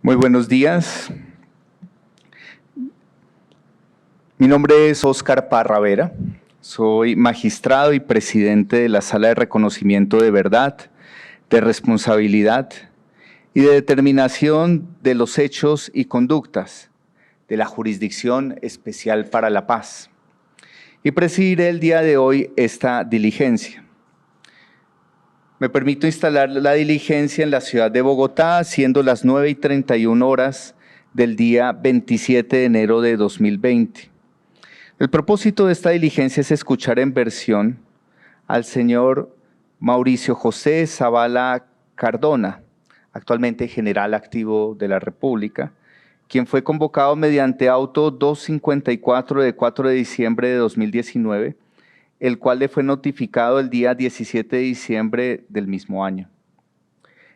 Muy buenos días. Mi nombre es Óscar Parra Vera. Soy magistrado y presidente de la Sala de Reconocimiento de Verdad, de Responsabilidad y de Determinación de los Hechos y Conductas de la Jurisdicción Especial para la Paz. Y presidiré el día de hoy esta diligencia. Me permito instalar la diligencia en la ciudad de Bogotá, siendo las 9:31 del día 27 de enero de 2020. El propósito de esta diligencia es escuchar en versión al señor Mauricio José Zavala Cardona, actualmente general activo de la República, quien fue convocado mediante auto 254 de 4 de diciembre de 2019, el cual le fue notificado el día 17 de diciembre del mismo año.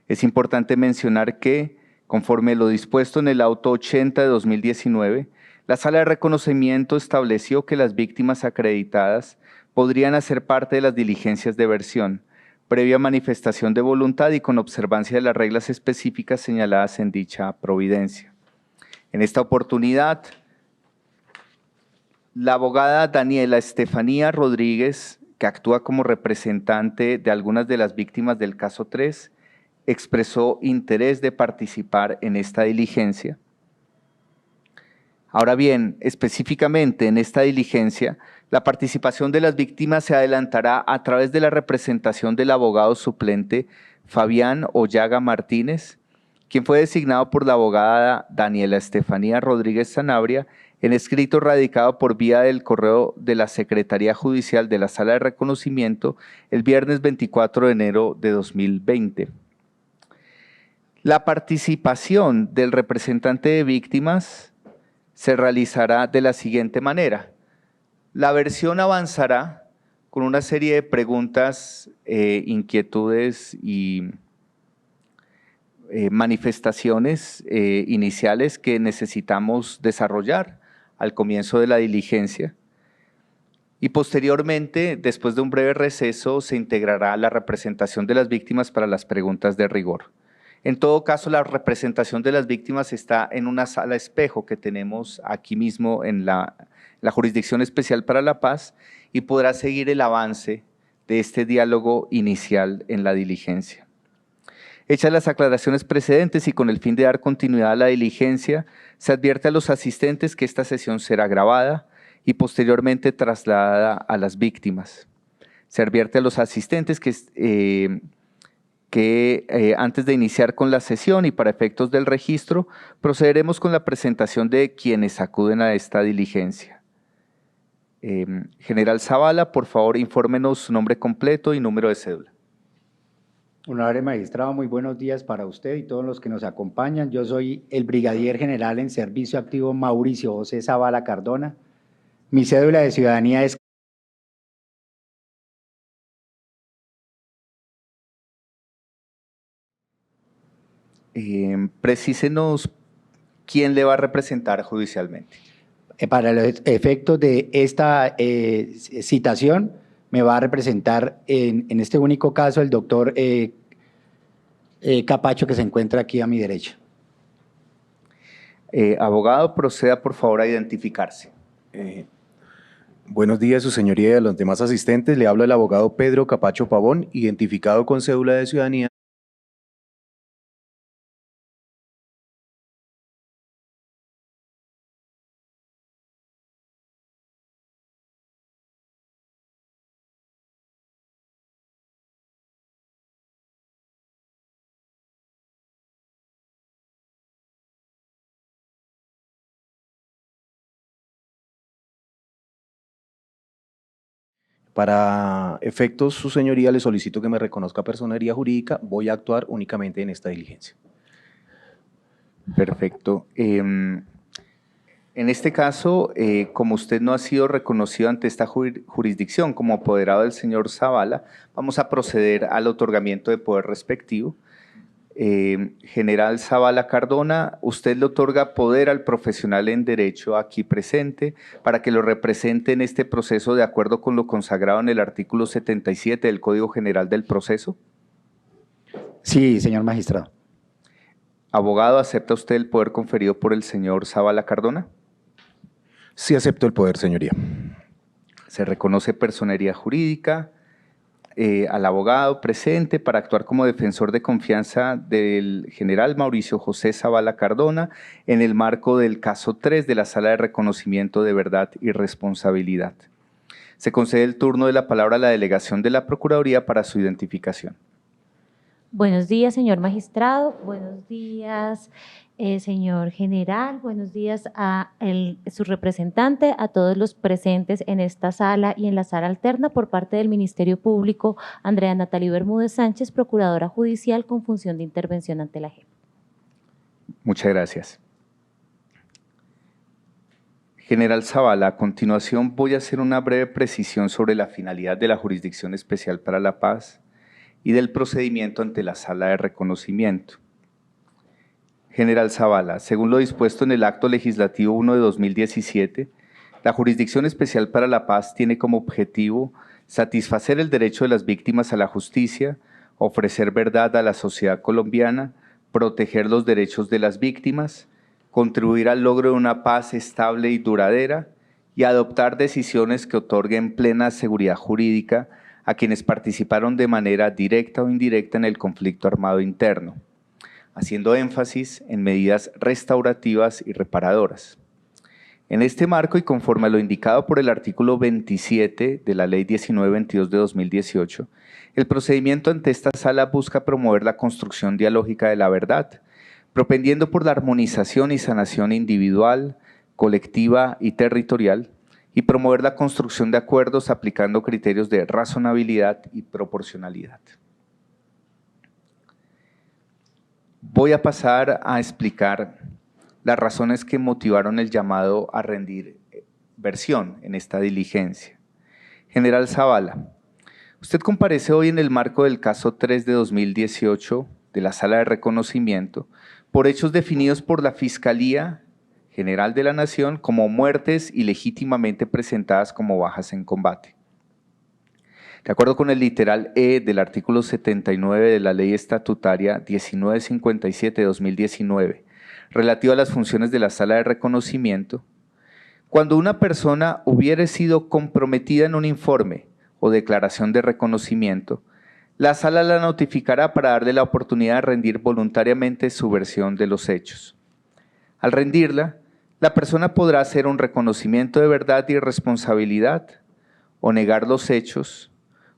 Es importante mencionar que, conforme lo dispuesto en el auto 80 de 2019, la Sala de Reconocimiento estableció que las víctimas acreditadas podrían hacer parte de las diligencias de versión, previa manifestación de voluntad y con observancia de las reglas específicas señaladas en dicha providencia. En esta oportunidad, la abogada Daniela Estefanía Rodríguez, que actúa como representante de algunas de las víctimas del caso 3, expresó interés de participar en esta diligencia. Ahora bien, específicamente en esta diligencia, la participación de las víctimas se adelantará a través de la representación del abogado suplente Fabián Ollaga Martínez, quien fue designado por la abogada Daniela Estefanía Rodríguez Sanabria en escrito radicado por vía del correo de la Secretaría Judicial de la Sala de Reconocimiento el viernes 24 de enero de 2020. La participación del representante de víctimas se realizará de la siguiente manera. La versión avanzará con una serie de preguntas, inquietudes y manifestaciones iniciales que necesitamos desarrollar al comienzo de la diligencia. Y posteriormente, después de un breve receso, se integrará la representación de las víctimas para las preguntas de rigor. En todo caso, la representación de las víctimas está en una sala espejo que tenemos aquí mismo en la Jurisdicción Especial para la Paz y podrá seguir el avance de este diálogo inicial en la diligencia. Hechas las aclaraciones precedentes y con el fin de dar continuidad a la diligencia, se advierte a los asistentes que esta sesión será grabada y posteriormente trasladada a las víctimas. Se advierte a los asistentes que antes de iniciar con la sesión y para efectos del registro, procederemos con la presentación de quienes acuden a esta diligencia. General Zavala, por favor, infórmenos su nombre completo y número de cédula. Honorable magistrado, muy buenos días para usted y todos los que nos acompañan. Yo soy el brigadier general en servicio activo Mauricio José Zavala Cardona. Mi cédula de ciudadanía es Precísenos quién le va a representar judicialmente. Para los efectos de esta citación, me va a representar en este único caso el doctor Capacho, que se encuentra aquí a mi derecha. Abogado, proceda por favor a identificarse. Buenos días, su señoría y a los demás asistentes. Le habla el abogado Pedro Capacho Pavón, identificado con cédula de ciudadanía. Para efectos, su señoría, le solicito que me reconozca personería jurídica. Voy a actuar únicamente en esta diligencia. Perfecto. En este caso, como usted no ha sido reconocido ante esta jurisdicción como apoderado del señor Zavala, vamos a proceder al otorgamiento de poder respectivo. General Zavala Cardona, usted le otorga poder al profesional en derecho aquí presente para que lo represente en este proceso de acuerdo con lo consagrado en el artículo 77 del Código General del Proceso. Sí, señor magistrado. Abogado, ¿acepta usted el poder conferido por el señor Zavala Cardona? Sí acepto el poder, señoría. Se reconoce personería jurídica al abogado presente para actuar como defensor de confianza del general Mauricio José Zavala Cardona en el marco del caso 3 de la Sala de Reconocimiento de Verdad y Responsabilidad. Se concede el turno de la palabra a la delegación de la Procuraduría para su identificación. Buenos días, señor magistrado. Buenos días, señor general. Buenos días a su representante, a todos los presentes en esta sala y en la sala alterna por parte del Ministerio Público, Andrea Natalie Bermúdez Sánchez, Procuradora Judicial con función de intervención ante la JEP. Muchas gracias. General Zavala, a continuación voy a hacer una breve precisión sobre la finalidad de la Jurisdicción Especial para la Paz y del procedimiento ante la Sala de Reconocimiento. General Zavala, según lo dispuesto en el Acto Legislativo 1 de 2017, la Jurisdicción Especial para la Paz tiene como objetivo satisfacer el derecho de las víctimas a la justicia, ofrecer verdad a la sociedad colombiana, proteger los derechos de las víctimas, contribuir al logro de una paz estable y duradera y adoptar decisiones que otorguen plena seguridad jurídica a quienes participaron de manera directa o indirecta en el conflicto armado interno, haciendo énfasis en medidas restaurativas y reparadoras. En este marco y conforme a lo indicado por el artículo 27 de la Ley 1922 de 2018, el procedimiento ante esta sala busca promover la construcción dialógica de la verdad, propendiendo por la armonización y sanación individual, colectiva y territorial, y promover la construcción de acuerdos aplicando criterios de razonabilidad y proporcionalidad. Voy a pasar a explicar las razones que motivaron el llamado a rendir versión en esta diligencia. General Zavala, usted comparece hoy en el marco del caso 3 de 2018 de la Sala de Reconocimiento por hechos definidos por la Fiscalía General de la Nación como muertes ilegítimamente presentadas como bajas en combate. De acuerdo con el literal E del artículo 79 de la Ley Estatutaria 1957 de 2019, relativo a las funciones de la Sala de Reconocimiento, cuando una persona hubiere sido comprometida en un informe o declaración de reconocimiento, la Sala la notificará para darle la oportunidad de rendir voluntariamente su versión de los hechos. Al rendirla, la persona podrá hacer un reconocimiento de verdad y responsabilidad, o negar los hechos,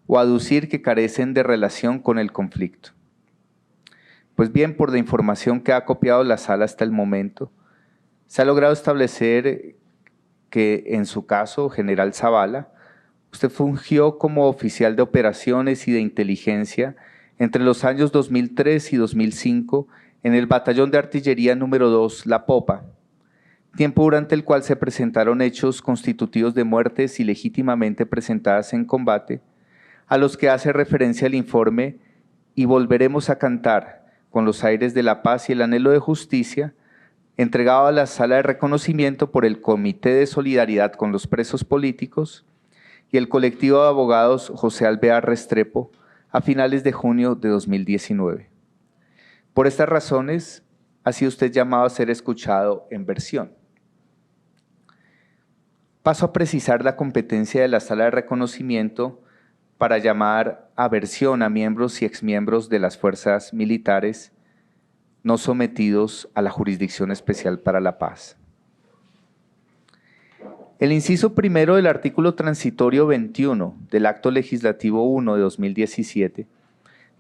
o aducir que carecen de relación con el conflicto. Pues bien, por la información que ha copiado la Sala hasta el momento, se ha logrado establecer que en su caso, General Zavala, usted fungió como oficial de operaciones y de inteligencia entre los años 2003 y 2005 en el Batallón de Artillería número 2, La Popa, tiempo durante el cual se presentaron hechos constitutivos de muertes ilegítimamente presentadas en combate, a los que hace referencia el informe Y volveremos a cantar, con los aires de la paz y el anhelo de justicia, entregado a la Sala de Reconocimiento por el Comité de Solidaridad con los Presos Políticos y el colectivo de abogados José Alvear Restrepo a finales de junio de 2019. Por estas razones, ha sido usted llamado a ser escuchado en versión. Paso a precisar la competencia de la Sala de Reconocimiento para llamar a versión a miembros y exmiembros de las fuerzas militares no sometidos a la Jurisdicción Especial para la Paz. El inciso primero del artículo transitorio 21 del Acto Legislativo 1 de 2017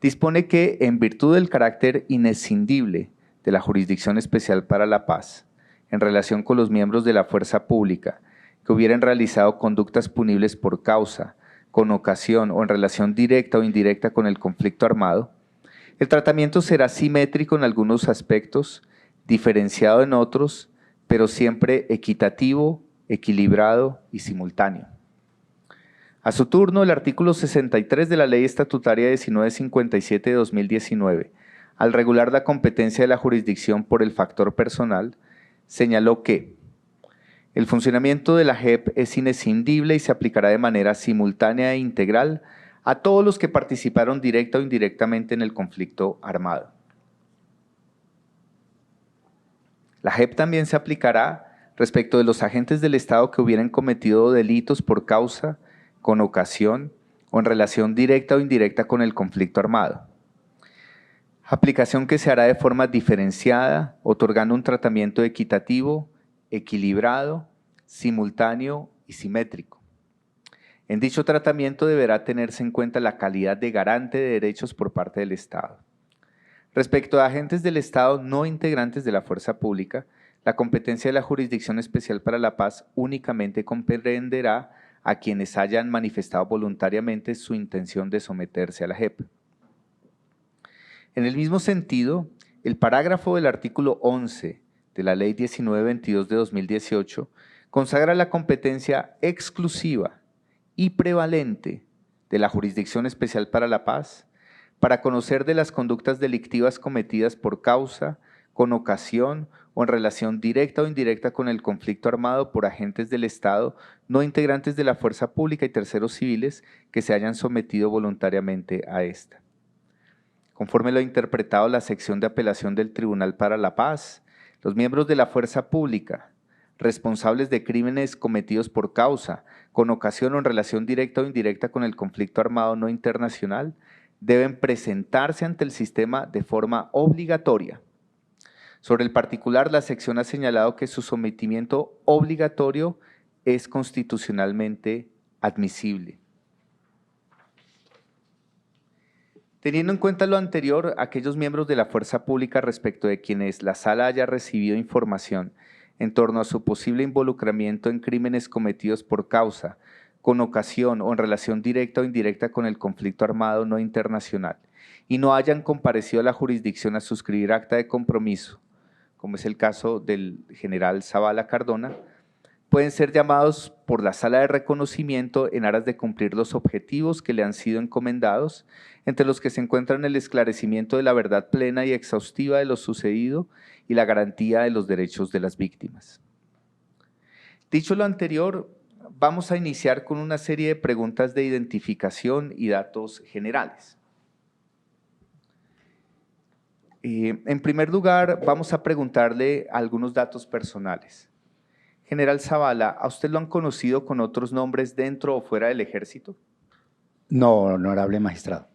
dispone que, en virtud del carácter inescindible de la Jurisdicción Especial para la Paz, en relación con los miembros de la fuerza pública que hubieran realizado conductas punibles por causa, con ocasión o en relación directa o indirecta con el conflicto armado, el tratamiento será simétrico en algunos aspectos, diferenciado en otros, pero siempre equitativo, equilibrado y simultáneo. A su turno, el artículo 63 de la Ley Estatutaria 1957 de 2019, al regular la competencia de la jurisdicción por el factor personal, señaló que el funcionamiento de la JEP es inescindible y se aplicará de manera simultánea e integral a todos los que participaron directa o indirectamente en el conflicto armado. La JEP también se aplicará respecto de los agentes del Estado que hubieran cometido delitos por causa, con ocasión o en relación directa o indirecta con el conflicto armado. Aplicación que se hará de forma diferenciada, otorgando un tratamiento equitativo, equilibrado, simultáneo y simétrico. En dicho tratamiento deberá tenerse en cuenta la calidad de garante de derechos por parte del Estado. Respecto a agentes del Estado no integrantes de la fuerza pública, la competencia de la Jurisdicción Especial para la Paz únicamente comprenderá a quienes hayan manifestado voluntariamente su intención de someterse a la JEP. En el mismo sentido, el parágrafo del artículo 11 de la Ley 1922 de 2018 consagra la competencia exclusiva y prevalente de la Jurisdicción Especial para la Paz para conocer de las conductas delictivas cometidas por causa, con ocasión o en relación directa o indirecta con el conflicto armado por agentes del Estado no integrantes de la fuerza pública y terceros civiles que se hayan sometido voluntariamente a esta. Conforme lo ha interpretado la sección de apelación del Tribunal para la Paz, los miembros de la fuerza pública responsables de crímenes cometidos por causa, con ocasión o en relación directa o indirecta con el conflicto armado no internacional, deben presentarse ante el sistema de forma obligatoria. Sobre el particular, la sección ha señalado que su sometimiento obligatorio es constitucionalmente admisible. Teniendo en cuenta lo anterior, aquellos miembros de la fuerza pública respecto de quienes la Sala haya recibido información en torno a su posible involucramiento en crímenes cometidos por causa, con ocasión o en relación directa o indirecta con el conflicto armado no internacional, y no hayan comparecido a la jurisdicción a suscribir acta de compromiso, como es el caso del general Zavala Cardona, pueden ser llamados por la Sala de Reconocimiento en aras de cumplir los objetivos que le han sido encomendados, entre los que se encuentran el esclarecimiento de la verdad plena y exhaustiva de lo sucedido y la garantía de los derechos de las víctimas. Dicho lo anterior, vamos a iniciar con una serie de preguntas de identificación y datos generales. En primer lugar, vamos a preguntarle algunos datos personales. General Zavala, ¿a usted lo han conocido con otros nombres dentro o fuera del Ejército? No, honorable magistrado.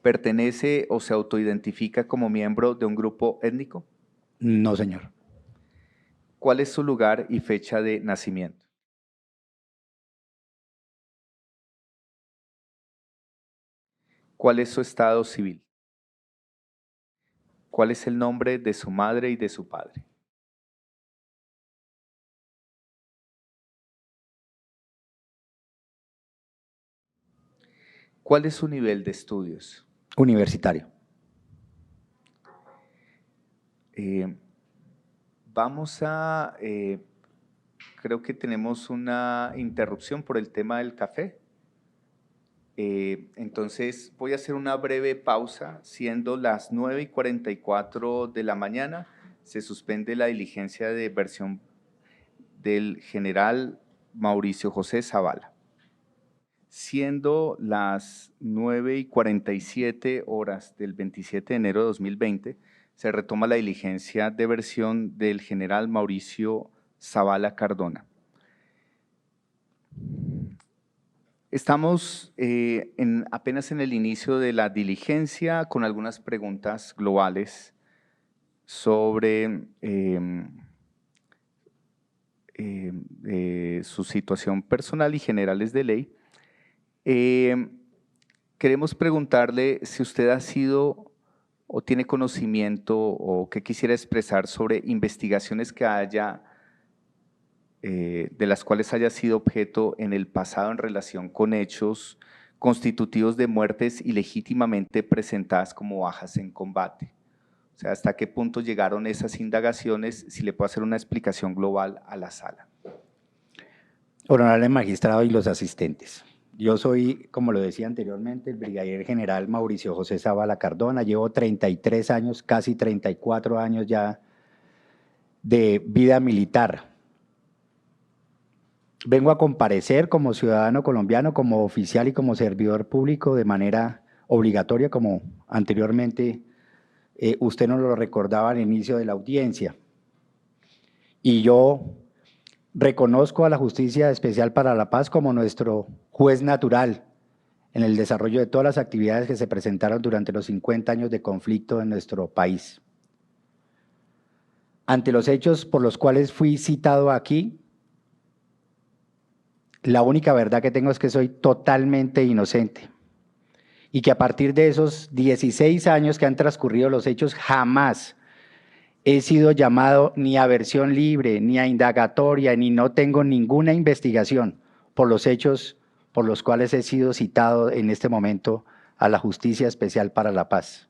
¿Pertenece o se autoidentifica como miembro de un grupo étnico? No, señor. ¿Cuál es su lugar y fecha de nacimiento? ¿Cuál es su estado civil? ¿Cuál es el nombre de su madre y de su padre? ¿Cuál es su nivel de estudios? Universitario. Creo que tenemos una interrupción por el tema del café. Entonces voy a hacer una breve pausa, siendo las 9:44 de la mañana, se suspende la diligencia de versión del general Mauricio José Zavala. Siendo las 9:47 horas del 27 de enero de 2020, se retoma la diligencia de versión del general Mauricio Zavala Cardona. Estamos apenas en el inicio de la diligencia con algunas preguntas globales sobre su situación personal y generales de ley. Queremos preguntarle si usted ha sido o tiene conocimiento o que quisiera expresar sobre investigaciones que haya, de las cuales haya sido objeto en el pasado en relación con hechos constitutivos de muertes ilegítimamente presentadas como bajas en combate. O sea, ¿hasta qué punto llegaron esas indagaciones? Si le puedo hacer una explicación global a la sala. Honorable magistrado y los asistentes. Yo soy, como lo decía anteriormente, el brigadier general Mauricio José Zavala Cardona. Llevo 33 años, casi 34 años ya de vida militar. Vengo a comparecer como ciudadano colombiano, como oficial y como servidor público de manera obligatoria, como anteriormente usted nos lo recordaba al inicio de la audiencia. Y yo reconozco a la Justicia Especial para la Paz como nuestro juez natural en el desarrollo de todas las actividades que se presentaron durante los 50 años de conflicto en nuestro país. Ante los hechos por los cuales fui citado aquí, la única verdad que tengo es que soy totalmente inocente y que a partir de esos 16 años que han transcurrido los hechos, jamás he sido llamado ni a versión libre, ni a indagatoria, ni no tengo ninguna investigación por los hechos por los cuales he sido citado en este momento a la Justicia Especial para la Paz.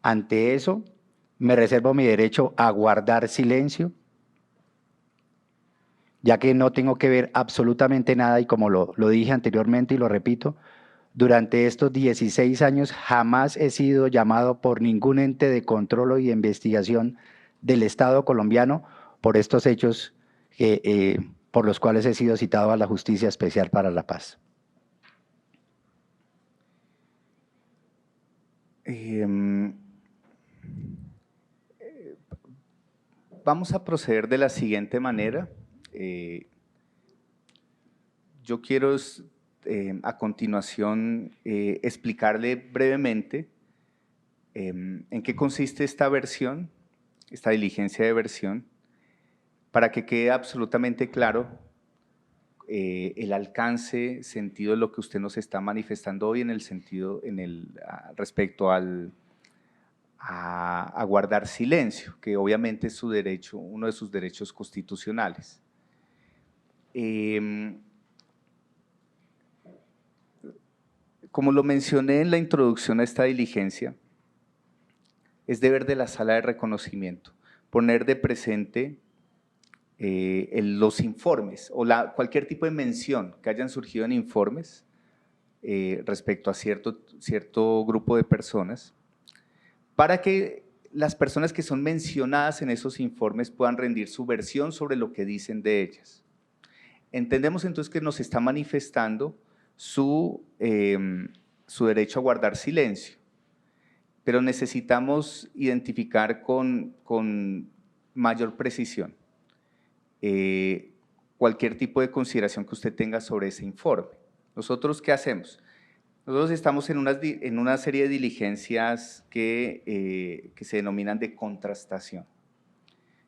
Ante eso, me reservo mi derecho a guardar silencio, ya que no tengo que ver absolutamente nada y como lo dije anteriormente y lo repito, durante estos 16 años jamás he sido llamado por ningún ente de control y de investigación del Estado colombiano por estos hechos por los cuales he sido citado a la Justicia Especial para la Paz. Vamos a proceder de la siguiente manera. Yo quiero a continuación explicarle brevemente en qué consiste esta versión, esta diligencia de versión, para que quede absolutamente claro el alcance, sentido de lo que usted nos está manifestando hoy en el sentido, respecto a guardar silencio, que obviamente es su derecho, uno de sus derechos constitucionales. Como lo mencioné en la introducción a esta diligencia, es deber de la Sala de Reconocimiento poner de presente los informes o cualquier tipo de mención que hayan surgido en informes respecto a cierto grupo de personas, para que las personas que son mencionadas en esos informes puedan rendir su versión sobre lo que dicen de ellas. Entendemos entonces que nos está manifestando su derecho a guardar silencio, pero necesitamos identificar con mayor precisión cualquier tipo de consideración que usted tenga sobre ese informe. ¿Nosotros qué hacemos? Nosotros estamos en una serie de diligencias que se denominan de contrastación.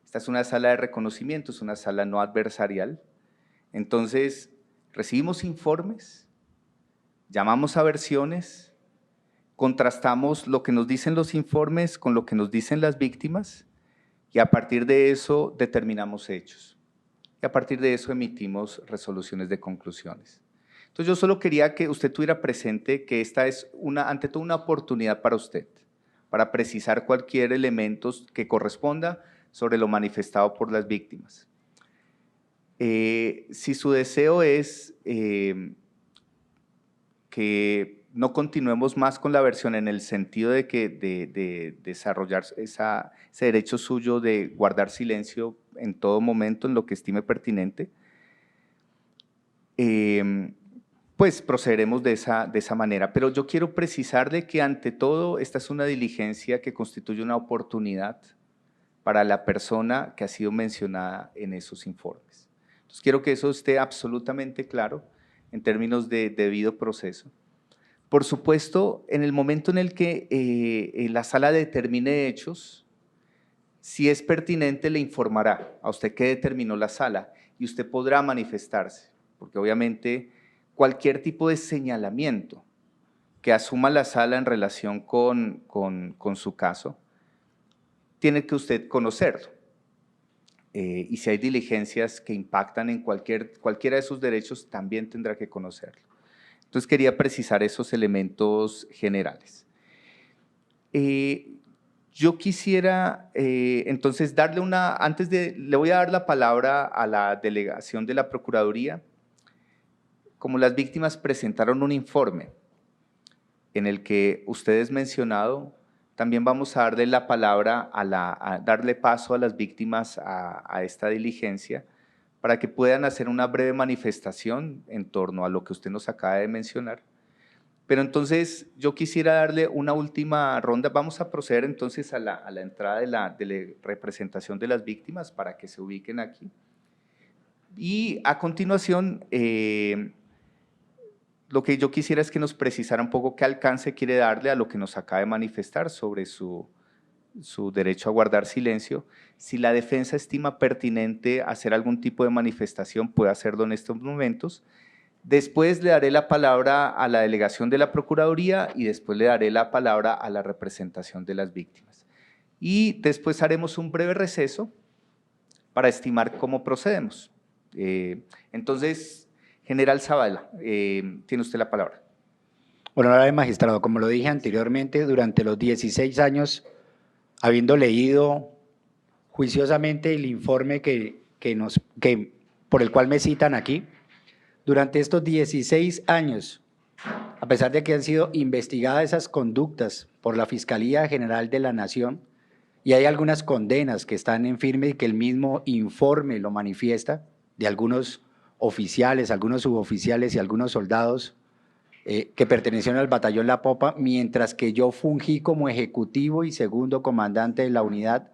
Esta es una sala de reconocimiento, es una sala no adversarial. Entonces, recibimos informes, llamamos a versiones, contrastamos lo que nos dicen los informes con lo que nos dicen las víctimas y a partir de eso determinamos hechos. Y a partir de eso emitimos resoluciones de conclusiones. Entonces yo solo quería que usted tuviera presente que esta es ante todo una oportunidad para usted, para precisar cualquier elemento que corresponda sobre lo manifestado por las víctimas. Si su deseo es que no continuemos más con la versión en el sentido de desarrollar ese derecho suyo de guardar silencio en todo momento en lo que estime pertinente, pues procederemos de esa manera. Pero yo quiero precisarle que ante todo esta es una diligencia que constituye una oportunidad para la persona que ha sido mencionada en esos informes. Entonces quiero que eso esté absolutamente claro en términos de debido proceso. Por supuesto, en el momento en el que la sala determine hechos, si es pertinente le informará a usted qué determinó la sala y usted podrá manifestarse, porque obviamente cualquier tipo de señalamiento que asuma la sala en relación con su caso, tiene que usted conocerlo. Y si hay diligencias que impactan en cualquiera de sus derechos, también tendrá que conocerlo. Entonces quería precisar esos elementos generales. Yo quisiera entonces darle le voy a dar la palabra a la delegación de la Procuraduría. Como las víctimas presentaron un informe en el que ustedes mencionado, también vamos a darle la palabra, a darle paso a las víctimas a esta diligencia para que puedan hacer una breve manifestación en torno a lo que usted nos acaba de mencionar. Pero entonces yo quisiera darle una última ronda. Vamos a proceder entonces a la entrada de la representación de las víctimas para que se ubiquen aquí. Y a continuación, lo que yo quisiera es que nos precisara un poco qué alcance quiere darle a lo que nos acaba de manifestar sobre su derecho a guardar silencio. Si la defensa estima pertinente hacer algún tipo de manifestación, puede hacerlo en estos momentos. Después le daré la palabra a la delegación de la Procuraduría y después le daré la palabra a la representación de las víctimas. Y después haremos un breve receso para estimar cómo procedemos. Entonces, General Zavala, tiene usted la palabra. Honorable magistrado, como lo dije anteriormente, durante los 16 años, habiendo leído juiciosamente el informe por el cual me citan aquí, durante estos 16 años, a pesar de que han sido investigadas esas conductas por la Fiscalía General de la Nación, y hay algunas condenas que están en firme y que el mismo informe lo manifiesta, de algunos oficiales, algunos suboficiales y algunos soldados que pertenecieron al batallón La Popa, mientras que yo fungí como ejecutivo y segundo comandante de la unidad,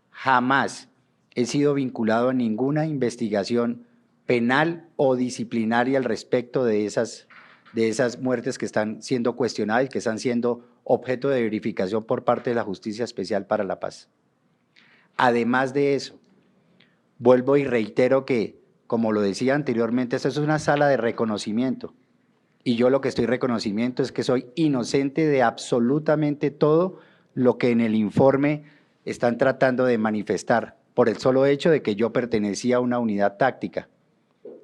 jamás he sido vinculado a ninguna investigación penal o disciplinaria al respecto de esas muertes que están siendo cuestionadas y que están siendo objeto de verificación por parte de la Justicia Especial para la Paz. Además de eso, vuelvo y reitero que, como lo decía anteriormente, esta es una sala de reconocimiento y yo lo que estoy reconocimiento es que soy inocente de absolutamente todo lo que en el informe están tratando de manifestar por el solo hecho de que yo pertenecía a una unidad táctica.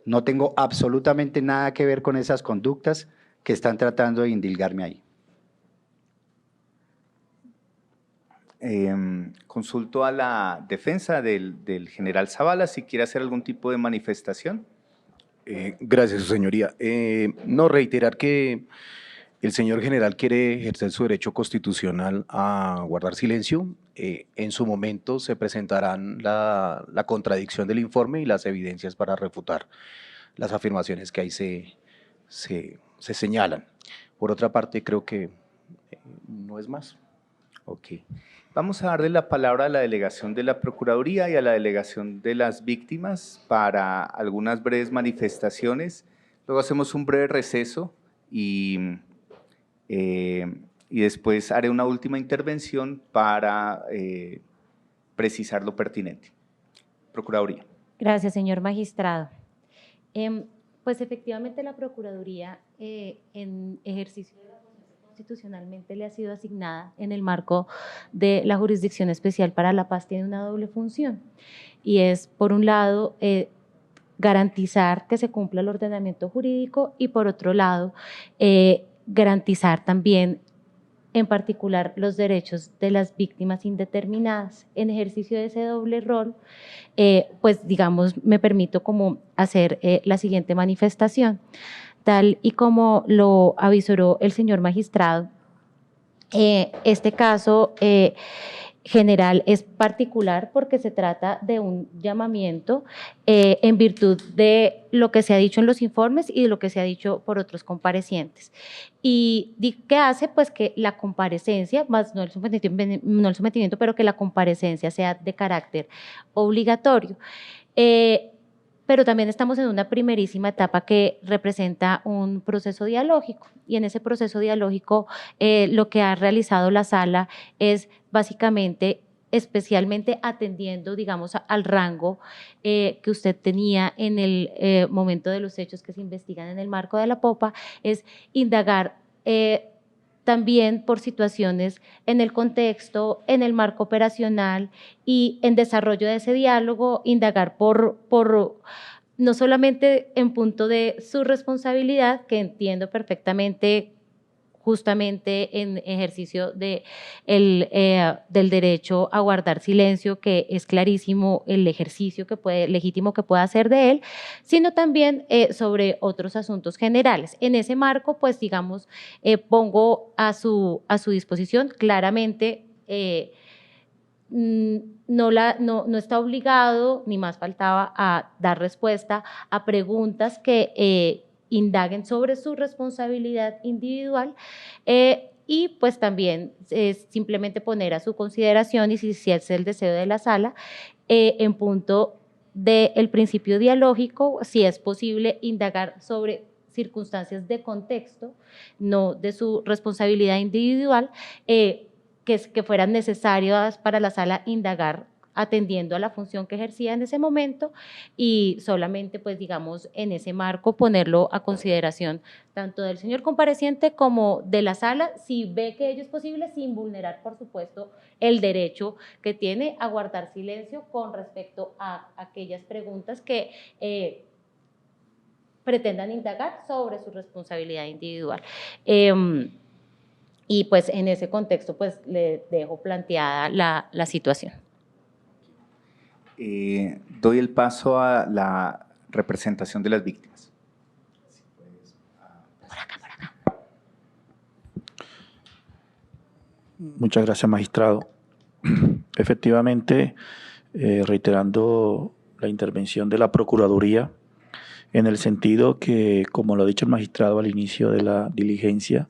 No tengo absolutamente nada que ver con esas conductas que están tratando de indilgarme ahí. Consulto a la defensa del general Zavala si quiere hacer algún tipo de manifestación. Gracias, su señoría. No, reiterar que el señor general quiere ejercer su derecho constitucional a guardar silencio. En su momento se presentarán la contradicción del informe y las evidencias para refutar las afirmaciones que ahí se señalan. Por otra parte, creo que no es más. Ok. Vamos a darle la palabra a la delegación de la Procuraduría y a la delegación de las víctimas para algunas breves manifestaciones. Luego hacemos un breve receso y después haré una última intervención para precisar lo pertinente. Procuraduría. Gracias, señor magistrado. Pues efectivamente la Procuraduría en ejercicio de la función constitucionalmente le ha sido asignada en el marco de la Jurisdicción Especial para la Paz, tiene una doble función y es, por un lado, garantizar que se cumpla el ordenamiento jurídico y, por otro lado, garantizar también en particular los derechos de las víctimas indeterminadas. En ejercicio de ese doble rol, pues digamos, me permito como hacer la siguiente manifestación. Tal y como lo avisoró el señor magistrado, este caso general es particular porque se trata de un llamamiento en virtud de lo que se ha dicho en los informes y de lo que se ha dicho por otros comparecientes. ¿Y qué hace? Pues que la comparecencia, más no el sometimiento, pero que la comparecencia sea de carácter obligatorio. Pero también estamos en una primerísima etapa que representa un proceso dialógico y en ese proceso dialógico lo que ha realizado la sala es básicamente, especialmente atendiendo, digamos, al rango que usted tenía en el momento de los hechos que se investigan en el marco de la Popa, es indagar también por situaciones en el contexto, en el marco operacional y en desarrollo de ese diálogo, indagar por no solamente en punto de su responsabilidad, que entiendo perfectamente justamente en ejercicio del derecho a guardar silencio, que es clarísimo el ejercicio legítimo que pueda hacer de él, sino también sobre otros asuntos generales. En ese marco, pues digamos, pongo a su disposición claramente. No está obligado, ni más faltaba, a dar respuesta a preguntas que indaguen sobre su responsabilidad individual, y pues también simplemente poner a su consideración, y si es el deseo de la sala, en punto del principio dialógico, si es posible indagar sobre circunstancias de contexto, no de su responsabilidad individual, que fueran necesarias para la sala indagar atendiendo a la función que ejercía en ese momento, y solamente, pues digamos, en ese marco ponerlo a consideración tanto del señor compareciente como de la sala, si ve que ello es posible, sin vulnerar, por supuesto, el derecho que tiene a guardar silencio con respecto a aquellas preguntas que pretendan indagar sobre su responsabilidad individual. Y pues en ese contexto pues le dejo planteada la situación. Doy el paso a la representación de las víctimas. Muchas gracias, magistrado. Efectivamente, reiterando la intervención de la Procuraduría, en el sentido que, como lo ha dicho el magistrado al inicio de la diligencia,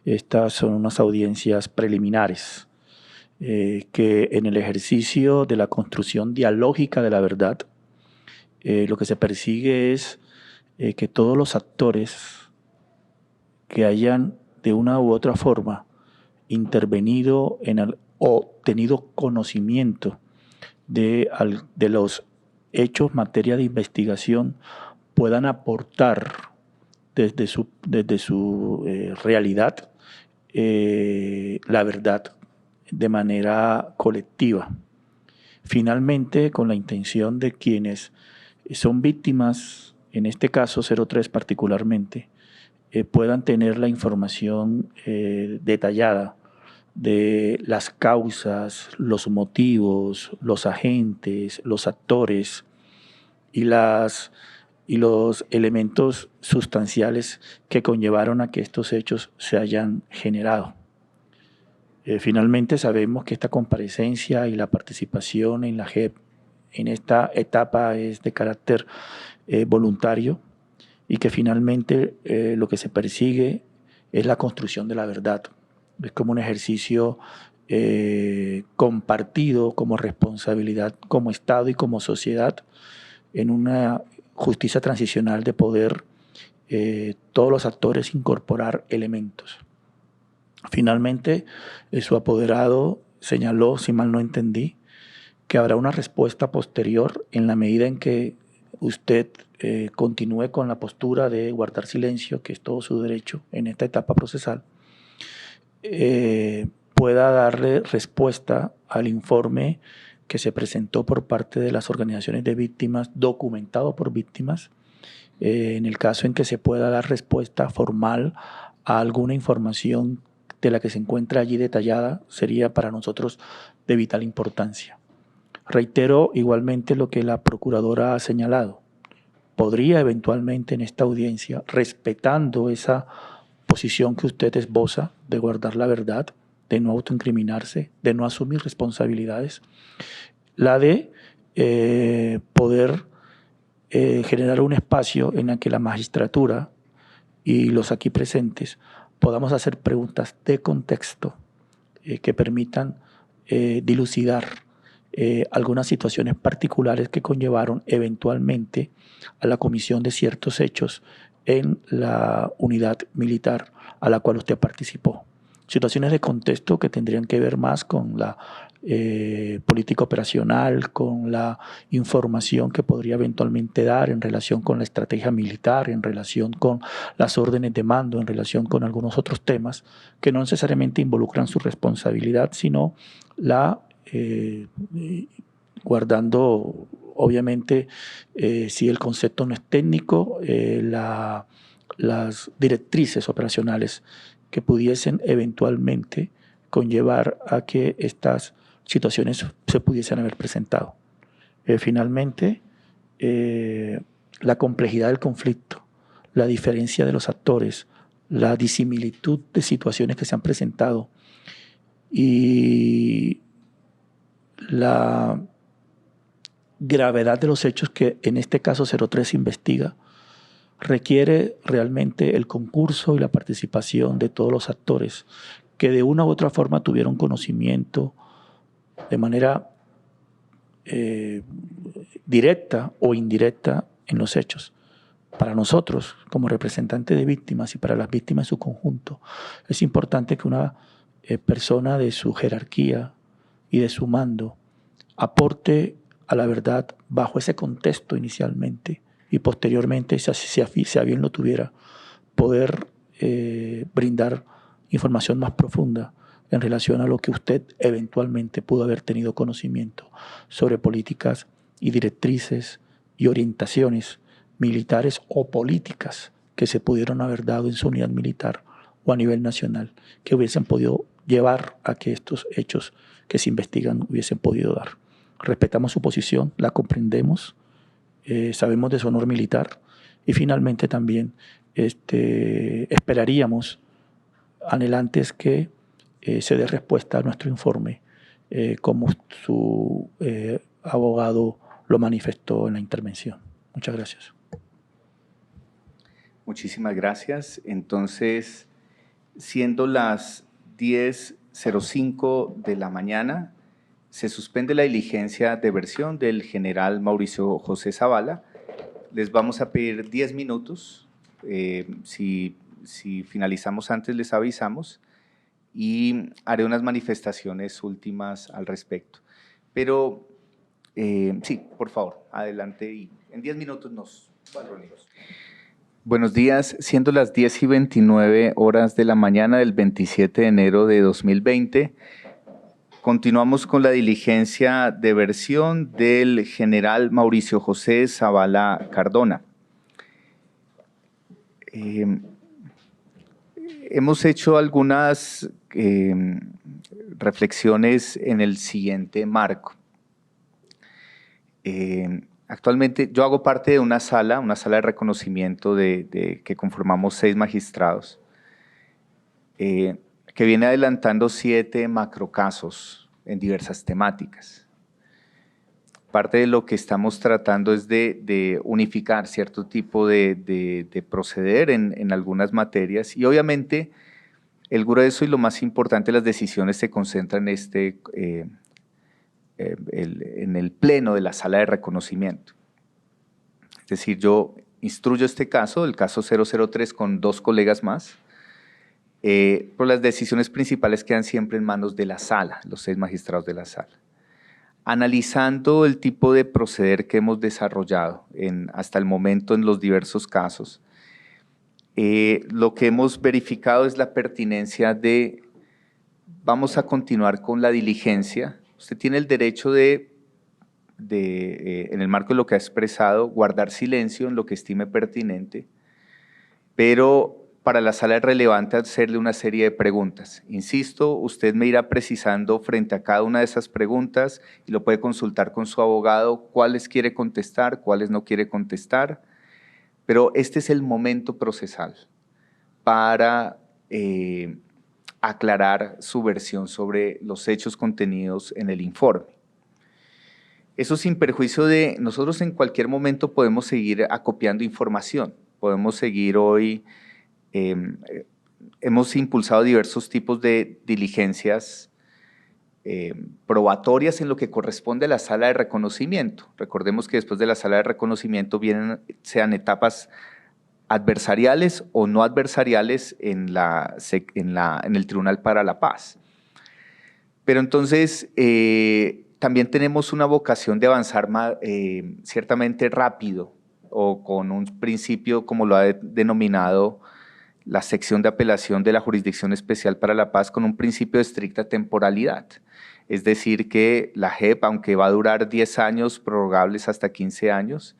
estas son unas audiencias preliminares, que en el ejercicio de la construcción dialógica de la verdad, lo que se persigue es que todos los actores que hayan de una u otra forma intervenido o tenido conocimiento de los hechos materia de investigación puedan aportar desde su realidad la verdad de manera colectiva. Finalmente, con la intención de quienes son víctimas, en este caso 03 particularmente, puedan tener la información detallada de las causas, los motivos, los agentes, los actores y los elementos sustanciales que conllevaron a que estos hechos se hayan generado. Finalmente sabemos que esta comparecencia y la participación en la JEP en esta etapa es de carácter voluntario, y que finalmente lo que se persigue es la construcción de la verdad. Es como un ejercicio compartido como responsabilidad como Estado y como sociedad en una justicia transicional de poder todos los actores incorporar elementos. Finalmente, su apoderado señaló, si mal no entendí, que habrá una respuesta posterior en la medida en que usted continúe con la postura de guardar silencio, que es todo su derecho en esta etapa procesal, pueda darle respuesta al informe que se presentó por parte de las organizaciones de víctimas, documentado por víctimas, en el caso en que se pueda dar respuesta formal a alguna información de la que se encuentra allí detallada, sería para nosotros de vital importancia. Reitero igualmente lo que la procuradora ha señalado. Podría eventualmente en esta audiencia, respetando esa posición que usted esboza de guardar la verdad, de no autoincriminarse, de no asumir responsabilidades, la de poder generar un espacio en el que la magistratura y los aquí presentes podamos hacer preguntas de contexto que permitan dilucidar algunas situaciones particulares que conllevaron eventualmente a la comisión de ciertos hechos en la unidad militar a la cual usted participó. Situaciones de contexto que tendrían que ver más con la política operacional, con la información que podría eventualmente dar en relación con la estrategia militar, en relación con las órdenes de mando, en relación con algunos otros temas que no necesariamente involucran su responsabilidad, sino la guardando, obviamente, si el concepto no es técnico, las directrices operacionales que pudiesen eventualmente conllevar a que estas situaciones se pudiesen haber presentado. Finalmente, la complejidad del conflicto, la diferencia de los actores, la disimilitud de situaciones que se han presentado y la gravedad de los hechos que en este caso 03 investiga, requiere realmente el concurso y la participación de todos los actores que de una u otra forma tuvieron conocimiento de manera directa o indirecta en los hechos. Para nosotros, como representantes de víctimas y para las víctimas en su conjunto, es importante que una persona de su jerarquía y de su mando aporte a la verdad bajo ese contexto inicialmente y posteriormente, si a bien lo tuviera, poder brindar información más profunda en relación a lo que usted eventualmente pudo haber tenido conocimiento sobre políticas y directrices y orientaciones militares o políticas que se pudieron haber dado en su unidad militar o a nivel nacional, que hubiesen podido llevar a que estos hechos que se investigan hubiesen podido dar. Respetamos su posición, la comprendemos, sabemos de su honor militar y finalmente también esperaríamos anhelantes que se dé respuesta a nuestro informe, como su abogado lo manifestó en la intervención. Muchas gracias. Muchísimas gracias. Entonces, siendo las 10:05 de la mañana, se suspende la diligencia de versión del general Mauricio José Zavala. Les vamos a pedir 10 minutos. Si finalizamos antes, les avisamos y haré unas manifestaciones últimas al respecto. Pero sí, por favor, adelante y en 10 minutos nos reunimos. Buenos días, siendo las 10:29 de la mañana del 27 de enero de 2020, continuamos con la diligencia de versión del general Mauricio José Zavala Cardona. Hemos hecho algunas reflexiones en el siguiente marco. Actualmente yo hago parte de una sala de reconocimiento que conformamos 6 magistrados, que viene adelantando 7 macrocasos en diversas temáticas. Parte de lo que estamos tratando es de unificar cierto tipo de proceder en algunas materias y obviamente el grueso y lo más importante de las decisiones se concentran en el pleno de la sala de reconocimiento. Es decir, yo instruyo este caso, el caso 003 con 2 colegas más, pero las decisiones principales quedan siempre en manos de la sala, los 6 magistrados de la sala. Analizando el tipo de proceder que hemos desarrollado hasta el momento en los diversos casos, lo que hemos verificado es la pertinencia vamos a continuar con la diligencia. Usted tiene el derecho en el marco de lo que ha expresado, guardar silencio en lo que estime pertinente, pero para la sala es relevante hacerle una serie de preguntas. Insisto, usted me irá precisando frente a cada una de esas preguntas y lo puede consultar con su abogado cuáles quiere contestar, cuáles no quiere contestar, pero este es el momento procesal para aclarar su versión sobre los hechos contenidos en el informe. Eso sin perjuicio de nosotros en cualquier momento podemos seguir acopiando información, podemos seguir hoy. Hemos impulsado diversos tipos de diligencias probatorias en lo que corresponde a la sala de reconocimiento. Recordemos que después de la sala de reconocimiento sean etapas adversariales o no adversariales en el Tribunal para la Paz. Pero entonces también tenemos una vocación de avanzar ciertamente rápido o con un principio como lo ha denominado la sección de apelación de la Jurisdicción Especial para la Paz, con un principio de estricta temporalidad. Es decir, que la JEP, aunque va a durar 10 años, prorrogables hasta 15 años,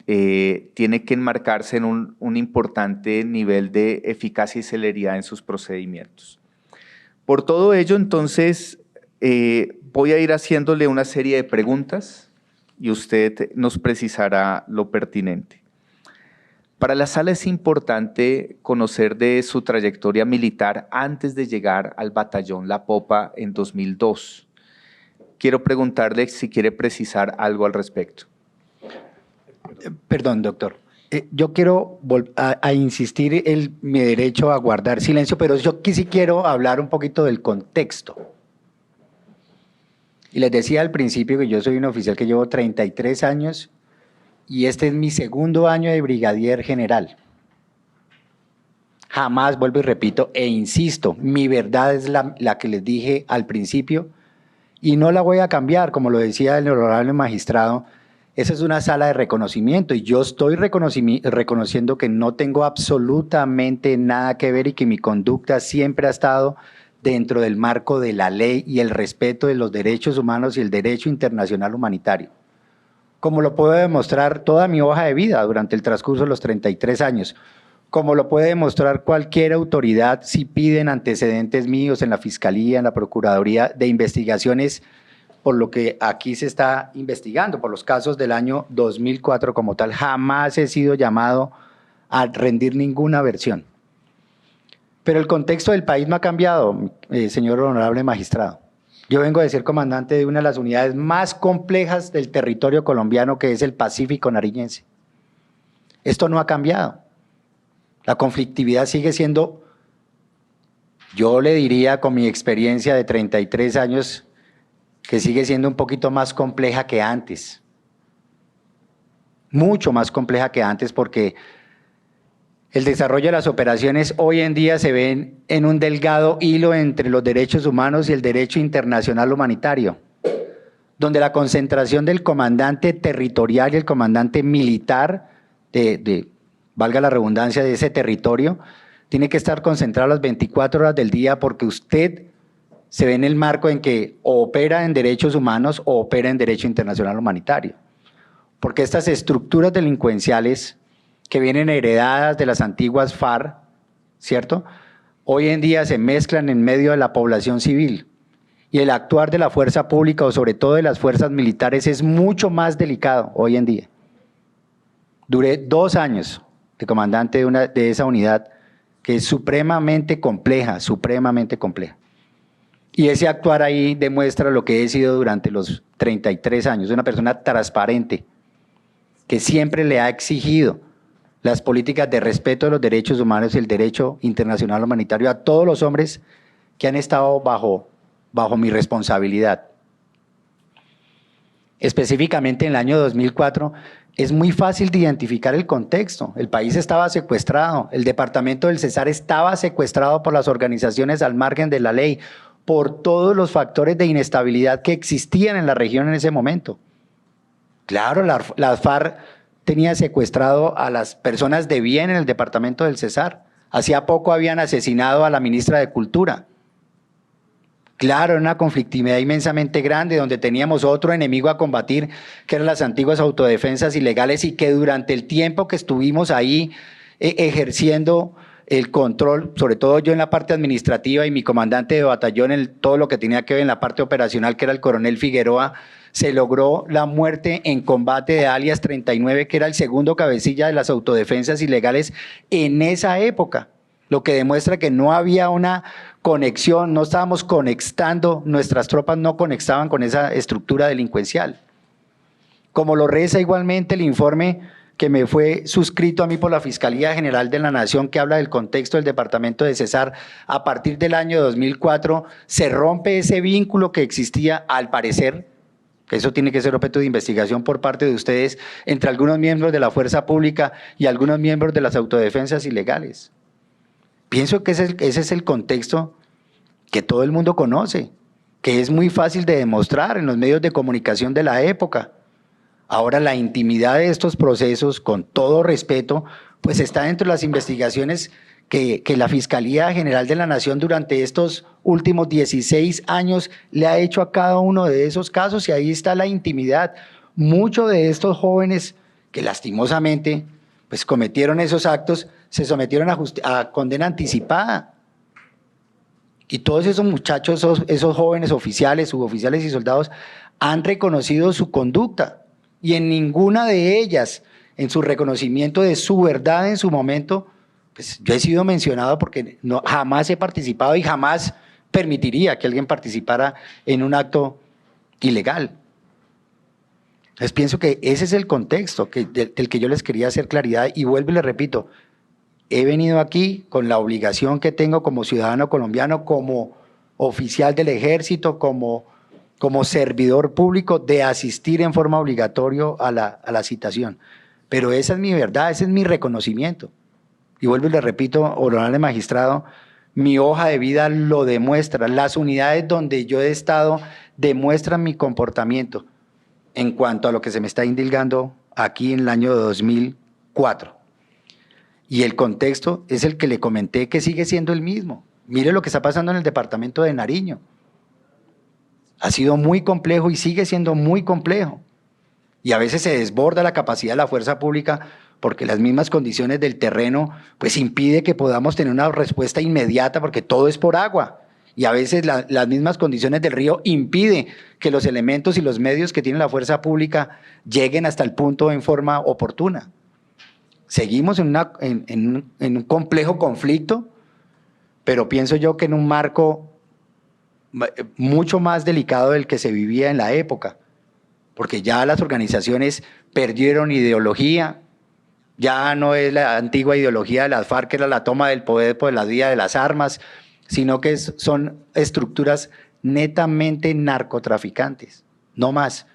tiene que enmarcarse en un importante nivel de eficacia y celeridad en sus procedimientos. Por todo ello, entonces, voy a ir haciéndole una serie de preguntas y usted nos precisará lo pertinente. Para la sala es importante conocer de su trayectoria militar antes de llegar al batallón La Popa en 2002. Quiero preguntarle si quiere precisar algo al respecto. Perdón, doctor. Yo quiero a insistir en mi derecho a guardar silencio, pero yo sí quiero hablar un poquito del contexto. Y les decía al principio que yo soy un oficial que llevo 33 años y este es mi segundo año de brigadier general. Jamás, vuelvo y repito, e insisto, mi verdad es la que les dije al principio y no la voy a cambiar, como lo decía el honorable magistrado. Esa es una sala de reconocimiento y yo estoy reconociendo que no tengo absolutamente nada que ver y que mi conducta siempre ha estado dentro del marco de la ley y el respeto de los derechos humanos y el derecho internacional humanitario. Como lo puedo demostrar toda mi hoja de vida durante el transcurso de los 33 años, como lo puede demostrar cualquier autoridad si piden antecedentes míos en la Fiscalía, en la Procuraduría de investigaciones por lo que aquí se está investigando, por los casos del año 2004 como tal. Jamás he sido llamado a rendir ninguna versión. Pero el contexto del país no ha cambiado, señor honorable magistrado. Yo vengo de ser comandante de una de las unidades más complejas del territorio colombiano, que es el Pacífico Nariñense. Esto no ha cambiado. La conflictividad sigue siendo, yo le diría con mi experiencia de 33 años, que sigue siendo un poquito más compleja que antes. Mucho más compleja que antes, porque el desarrollo de las operaciones hoy en día se ven en un delgado hilo entre los derechos humanos y el derecho internacional humanitario, donde la concentración del comandante territorial y el comandante militar, valga la redundancia, de ese territorio, tiene que estar concentrado las 24 horas del día porque usted se ve en el marco en que o opera en derechos humanos o opera en derecho internacional humanitario. Porque estas estructuras delincuenciales que vienen heredadas de las antiguas FARC, ¿cierto? Hoy en día se mezclan en medio de la población civil y el actuar de la fuerza pública o sobre todo de las fuerzas militares es mucho más delicado hoy en día. Duré 2 años de comandante de esa unidad que es supremamente compleja, supremamente compleja. Y ese actuar ahí demuestra lo que he sido durante los 33 años, una persona transparente, que siempre le ha exigido las políticas de respeto de los derechos humanos y el derecho internacional humanitario a todos los hombres que han estado bajo mi responsabilidad. Específicamente en el año 2004, es muy fácil de identificar el contexto. El país estaba secuestrado, el departamento del Cesar estaba secuestrado por las organizaciones al margen de la ley, por todos los factores de inestabilidad que existían en la región en ese momento. Claro, la FARC tenía secuestrado a las personas de bien en el departamento del Cesar. Hacía poco habían asesinado a la ministra de Cultura. Claro, era una conflictividad inmensamente grande donde teníamos otro enemigo a combatir, que eran las antiguas autodefensas ilegales y que durante el tiempo que estuvimos ahí ejerciendo el control, sobre todo yo en la parte administrativa y mi comandante de batallón en todo lo que tenía que ver en la parte operacional, que era el coronel Figueroa, se logró la muerte en combate de alias 39, que era el segundo cabecilla de las autodefensas ilegales en esa época, lo que demuestra que no había una conexión, no estábamos conectando, nuestras tropas no conectaban con esa estructura delincuencial. Como lo reza igualmente el informe que me fue suscrito a mí por la Fiscalía General de la Nación, que habla del contexto del departamento de Cesar, a partir del año 2004 se rompe ese vínculo que existía, al parecer, que eso tiene que ser objeto de investigación por parte de ustedes, entre algunos miembros de la fuerza pública y algunos miembros de las autodefensas ilegales. Pienso que ese es el contexto que todo el mundo conoce, que es muy fácil de demostrar en los medios de comunicación de la época. Ahora, la intimidad de estos procesos, con todo respeto, pues está dentro de las investigaciones que la Fiscalía General de la Nación durante estos últimos 16 años le ha hecho a cada uno de esos casos, y ahí está la intimidad. Muchos de estos jóvenes que lastimosamente pues cometieron esos actos se sometieron a condena anticipada. Y todos esos muchachos, esos jóvenes oficiales, suboficiales y soldados han reconocido su conducta. Y en ninguna de ellas, en su reconocimiento de su verdad en su momento, pues yo he sido mencionado porque jamás he participado y jamás permitiría que alguien participara en un acto ilegal. Entonces pienso que ese es el contexto del que yo les quería hacer claridad y vuelvo y les repito, he venido aquí con la obligación que tengo como ciudadano colombiano, como oficial del ejército, como servidor público, de asistir en forma obligatoria a la citación. Pero esa es mi verdad, ese es mi reconocimiento. Y vuelvo y le repito, honorable magistrado, mi hoja de vida lo demuestra. Las unidades donde yo he estado demuestran mi comportamiento en cuanto a lo que se me está indilgando aquí en el año 2004. Y el contexto es el que le comenté, que sigue siendo el mismo. Mire lo que está pasando en el departamento de Nariño. Ha sido muy complejo y sigue siendo muy complejo. Y a veces se desborda la capacidad de la fuerza pública porque las mismas condiciones del terreno pues impide que podamos tener una respuesta inmediata porque todo es por agua. Y a veces las mismas condiciones del río impide que los elementos y los medios que tiene la fuerza pública lleguen hasta el punto en forma oportuna. Seguimos en un complejo conflicto, pero pienso yo que en un marco mucho más delicado del que se vivía en la época, porque ya las organizaciones perdieron ideología, ya no es la antigua ideología de las FARC, que era la toma del poder por la vía de las armas, sino que son estructuras netamente narcotraficantes, no más.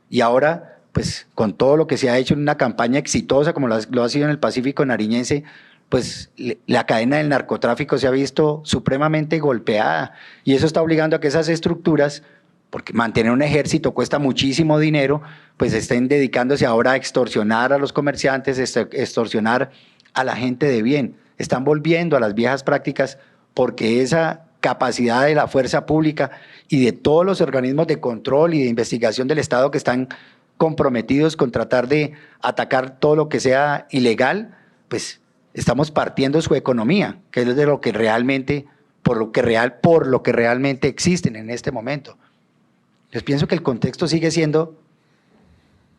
Y ahora, pues con todo lo que se ha hecho en una campaña exitosa como lo ha sido en el Pacífico nariñense, pues la cadena del narcotráfico se ha visto supremamente golpeada y eso está obligando a que esas estructuras, porque mantener un ejército cuesta muchísimo dinero, pues estén dedicándose ahora a extorsionar a los comerciantes, extorsionar a la gente de bien. Están volviendo a las viejas prácticas porque esa capacidad de la fuerza pública y de todos los organismos de control y de investigación del Estado que están comprometidos con tratar de atacar todo lo que sea ilegal, pues estamos partiendo su economía, que es de lo que realmente, por lo que realmente existen en este momento. Yo pienso que el contexto sigue siendo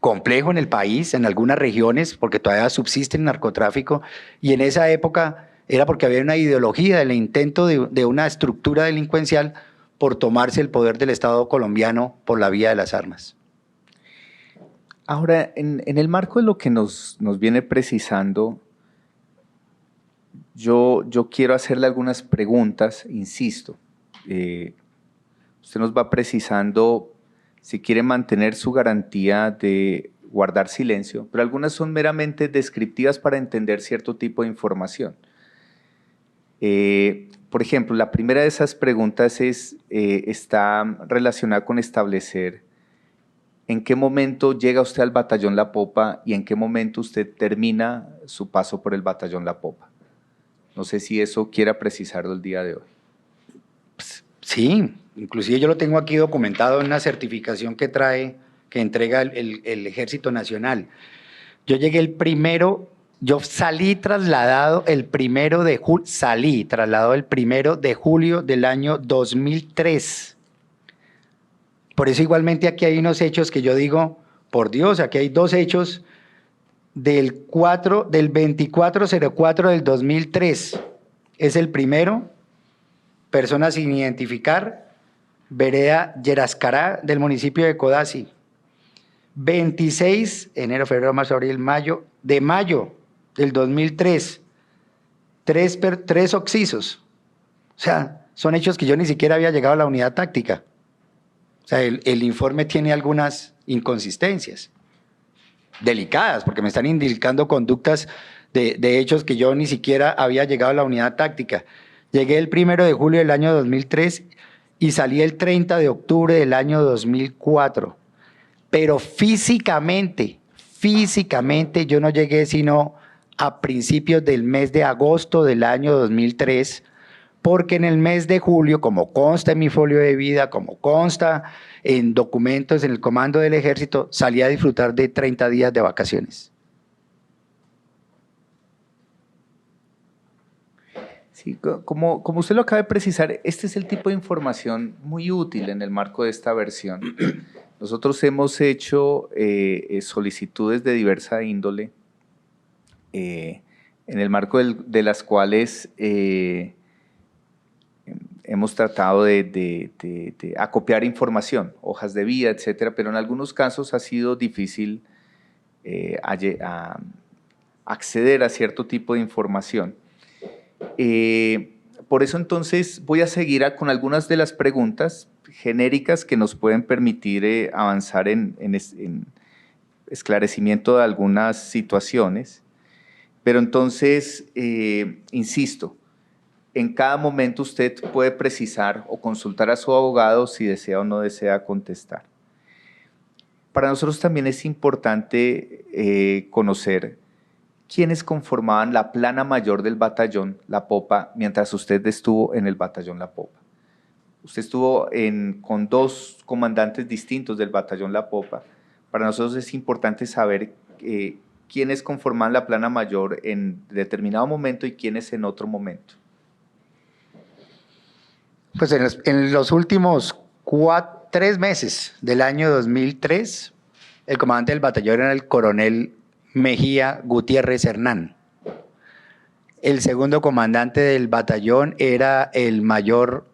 complejo en el país, en algunas regiones, porque todavía subsiste el narcotráfico, y en esa época era porque había una ideología del intento de una estructura delincuencial por tomarse el poder del Estado colombiano por la vía de las armas. Ahora, en el marco de lo que nos viene precisando, yo quiero hacerle algunas preguntas, insisto. Usted nos va precisando si quiere mantener su garantía de guardar silencio, pero algunas son meramente descriptivas para entender cierto tipo de información. Por ejemplo, la primera de esas preguntas está relacionada con establecer en qué momento llega usted al Batallón La Popa y en qué momento usted termina su paso por el Batallón La Popa. No sé si eso quiera precisarlo el día de hoy. Sí, inclusive yo lo tengo aquí documentado en una certificación que entrega el Ejército Nacional. Yo salí trasladado el 1 de julio del año 2003. Por eso igualmente aquí hay unos hechos que yo digo, por Dios, aquí hay dos hechos del 2404 del 2003. Es el primero, persona sin identificar, vereda Yerascará del municipio de Codazzi. 26, enero, febrero, marzo, abril, mayo, de mayo del 2003, tres occisos. O sea, son hechos que yo ni siquiera había llegado a la unidad táctica. O sea, el informe tiene algunas inconsistencias delicadas, porque me están indicando conductas de hechos que yo ni siquiera había llegado a la unidad táctica. Llegué el 1 de julio del año 2003 y salí el 30 de octubre del año 2004. Pero físicamente yo no llegué sino a principios del mes de agosto del año 2003, porque en el mes de julio, como consta en mi folio de vida, como consta en documentos en el comando del ejército, salí a disfrutar de 30 días de vacaciones. Sí, como usted lo acaba de precisar, este es el tipo de información muy útil en el marco de esta versión. Nosotros hemos hecho solicitudes de diversa índole, en el marco de las cuales hemos tratado de acopiar información, hojas de vida, etcétera, pero en algunos casos ha sido difícil acceder a cierto tipo de información. Por eso entonces voy a seguir con algunas de las preguntas genéricas que nos pueden permitir avanzar en esclarecimiento de algunas situaciones. Pero entonces, insisto, en cada momento usted puede precisar o consultar a su abogado si desea o no desea contestar. Para nosotros también es importante conocer quiénes conformaban la plana mayor del batallón La Popa mientras usted estuvo en el batallón La Popa. Usted estuvo con 2 comandantes distintos del batallón La Popa. Para nosotros es importante saber quiénes conforman la plana mayor en determinado momento y quiénes en otro momento. Pues en los últimos 3 meses del año 2003, el comandante del batallón era el coronel Mejía Gutiérrez Hernán. El segundo comandante del batallón era el mayor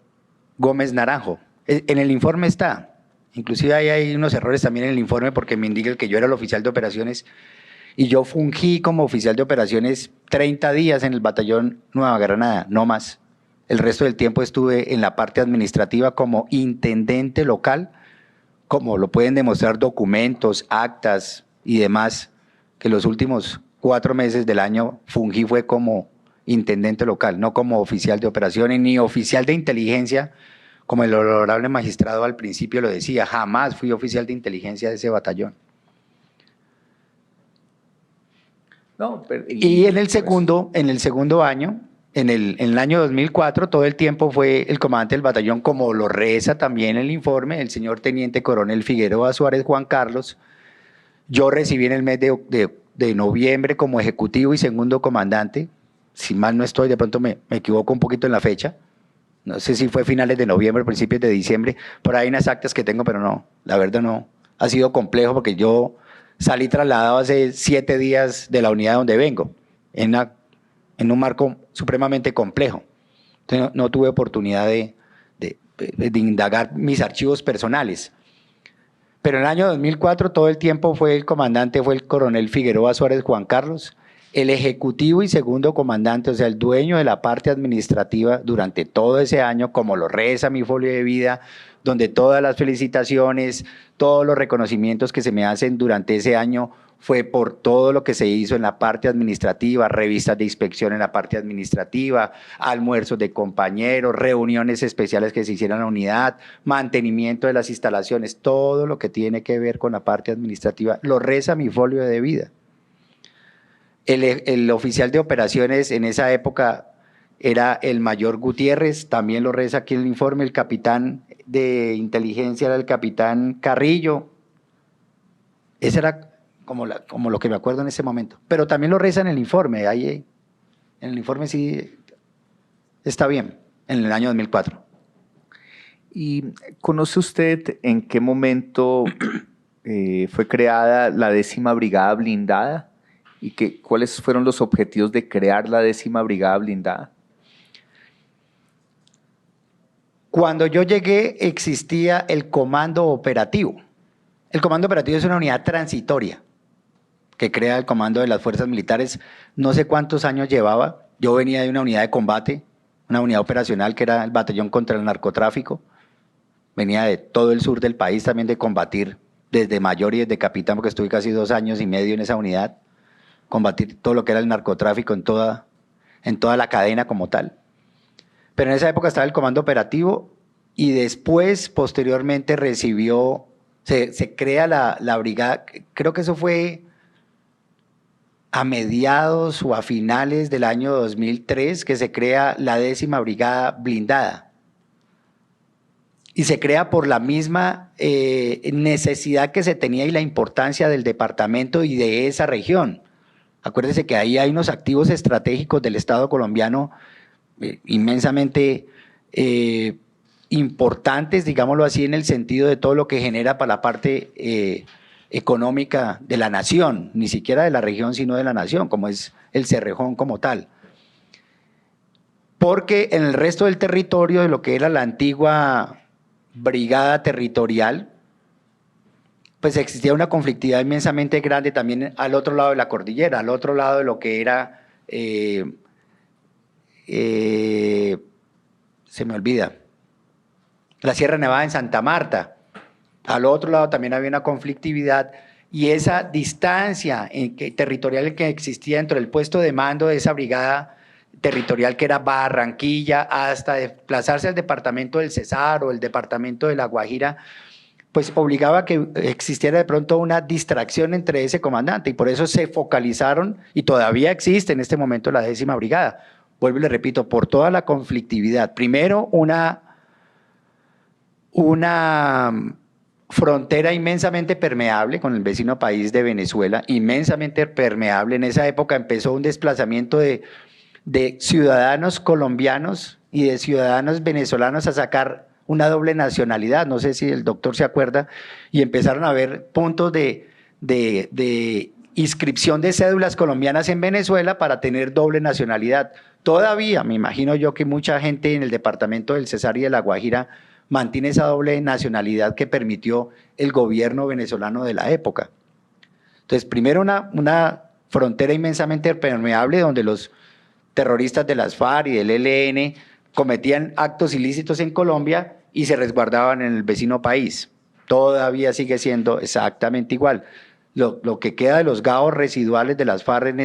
Gómez Naranjo. En el informe está, inclusive ahí hay unos errores también en el informe porque me indica que yo era el oficial de operaciones y yo fungí como oficial de operaciones 30 días en el batallón Nueva Granada, no más. El resto del tiempo estuve en la parte administrativa como intendente local, como lo pueden demostrar documentos, actas y demás, que los últimos 4 meses del año fungí fue como intendente local, no como oficial de operaciones ni oficial de inteligencia, como el honorable magistrado al principio lo decía, jamás fui oficial de inteligencia de ese batallón. No, pero, y en el segundo año, en el año 2004, todo el tiempo fue el comandante del batallón, como lo reza también el informe, el señor teniente coronel Figueroa Suárez Juan Carlos. Yo recibí en el mes de noviembre como ejecutivo y segundo comandante, si mal no estoy, de pronto me equivoco un poquito en la fecha, no sé si fue finales de noviembre, principios de diciembre, por ahí unas actas que tengo, pero no, la verdad no, ha sido complejo porque yo salí trasladado hace 7 días de la unidad donde vengo, en un marco supremamente complejo. Entonces no tuve oportunidad de indagar mis archivos personales. Pero en el año 2004 todo el tiempo fue el comandante, fue el coronel Figueroa Suárez Juan Carlos, el ejecutivo y segundo comandante, o sea, el dueño de la parte administrativa durante todo ese año, como lo reza mi folio de vida, donde todas las felicitaciones, todos los reconocimientos que se me hacen durante ese año fue por todo lo que se hizo en la parte administrativa, revistas de inspección en la parte administrativa, almuerzos de compañeros, reuniones especiales que se hicieron en la unidad, mantenimiento de las instalaciones, todo lo que tiene que ver con la parte administrativa, lo reza mi folio de vida. El oficial de operaciones en esa época era el mayor Gutiérrez, también lo reza aquí en el informe, el capitán de inteligencia era el capitán Carrillo, ese era como lo que me acuerdo en ese momento, pero también lo reza en el informe, ahí en el informe sí está bien, en el año 2004. ¿Y conoce usted en qué momento fue creada la 10ª Brigada Blindada? ¿Y cuáles fueron los objetivos de crear la 10ª Brigada Blindada? Cuando yo llegué existía el Comando Operativo. El Comando Operativo es una unidad transitoria que crea el Comando de las Fuerzas Militares. No sé cuántos años llevaba. Yo venía de una unidad de combate, una unidad operacional que era el Batallón contra el Narcotráfico. Venía de todo el sur del país también de combatir desde mayor y desde capitán, porque estuve casi 2 años y medio en esa unidad, combatir todo lo que era el narcotráfico en toda la cadena como tal. Pero en esa época estaba el Comando Operativo y después, posteriormente, se crea la brigada, creo que eso fue a mediados o a finales del año 2003, que se crea la 10ª Brigada Blindada. Y se crea por la misma necesidad que se tenía y la importancia del departamento y de esa región. Acuérdese que ahí hay unos activos estratégicos del Estado colombiano inmensamente importantes, digámoslo así, en el sentido de todo lo que genera para la parte económica de la nación, ni siquiera de la región, sino de la nación, como es el Cerrejón como tal. porque en el resto del territorio de lo que era la antigua brigada territorial, pues existía una conflictividad inmensamente grande también al otro lado de la cordillera, al otro lado de lo que era, se me olvida, la Sierra Nevada en Santa Marta. Al otro lado también había una conflictividad y esa distancia territorial que existía dentro del puesto de mando de esa brigada territorial que era Barranquilla hasta desplazarse al departamento del Cesar o el departamento de La Guajira, pues obligaba a que existiera de pronto una distracción entre ese comandante y por eso se focalizaron y todavía existe en este momento la 10ª Brigada. Vuelvo y le repito, por toda la conflictividad. Primero, una frontera inmensamente permeable con el vecino país de Venezuela, inmensamente permeable. En esa época empezó un desplazamiento de ciudadanos colombianos y de ciudadanos venezolanos a sacar una doble nacionalidad, no sé si el doctor se acuerda, y empezaron a haber puntos de inscripción de cédulas colombianas en Venezuela para tener doble nacionalidad. Todavía, me imagino yo que mucha gente en el departamento del Cesar y de La Guajira mantiene esa doble nacionalidad que permitió el gobierno venezolano de la época. Entonces, primero una frontera inmensamente permeable donde los terroristas de las FARC y del ELN cometían actos ilícitos en Colombia y se resguardaban en el vecino país. Todavía sigue siendo exactamente igual. Lo que queda de los gaos residuales de las FARC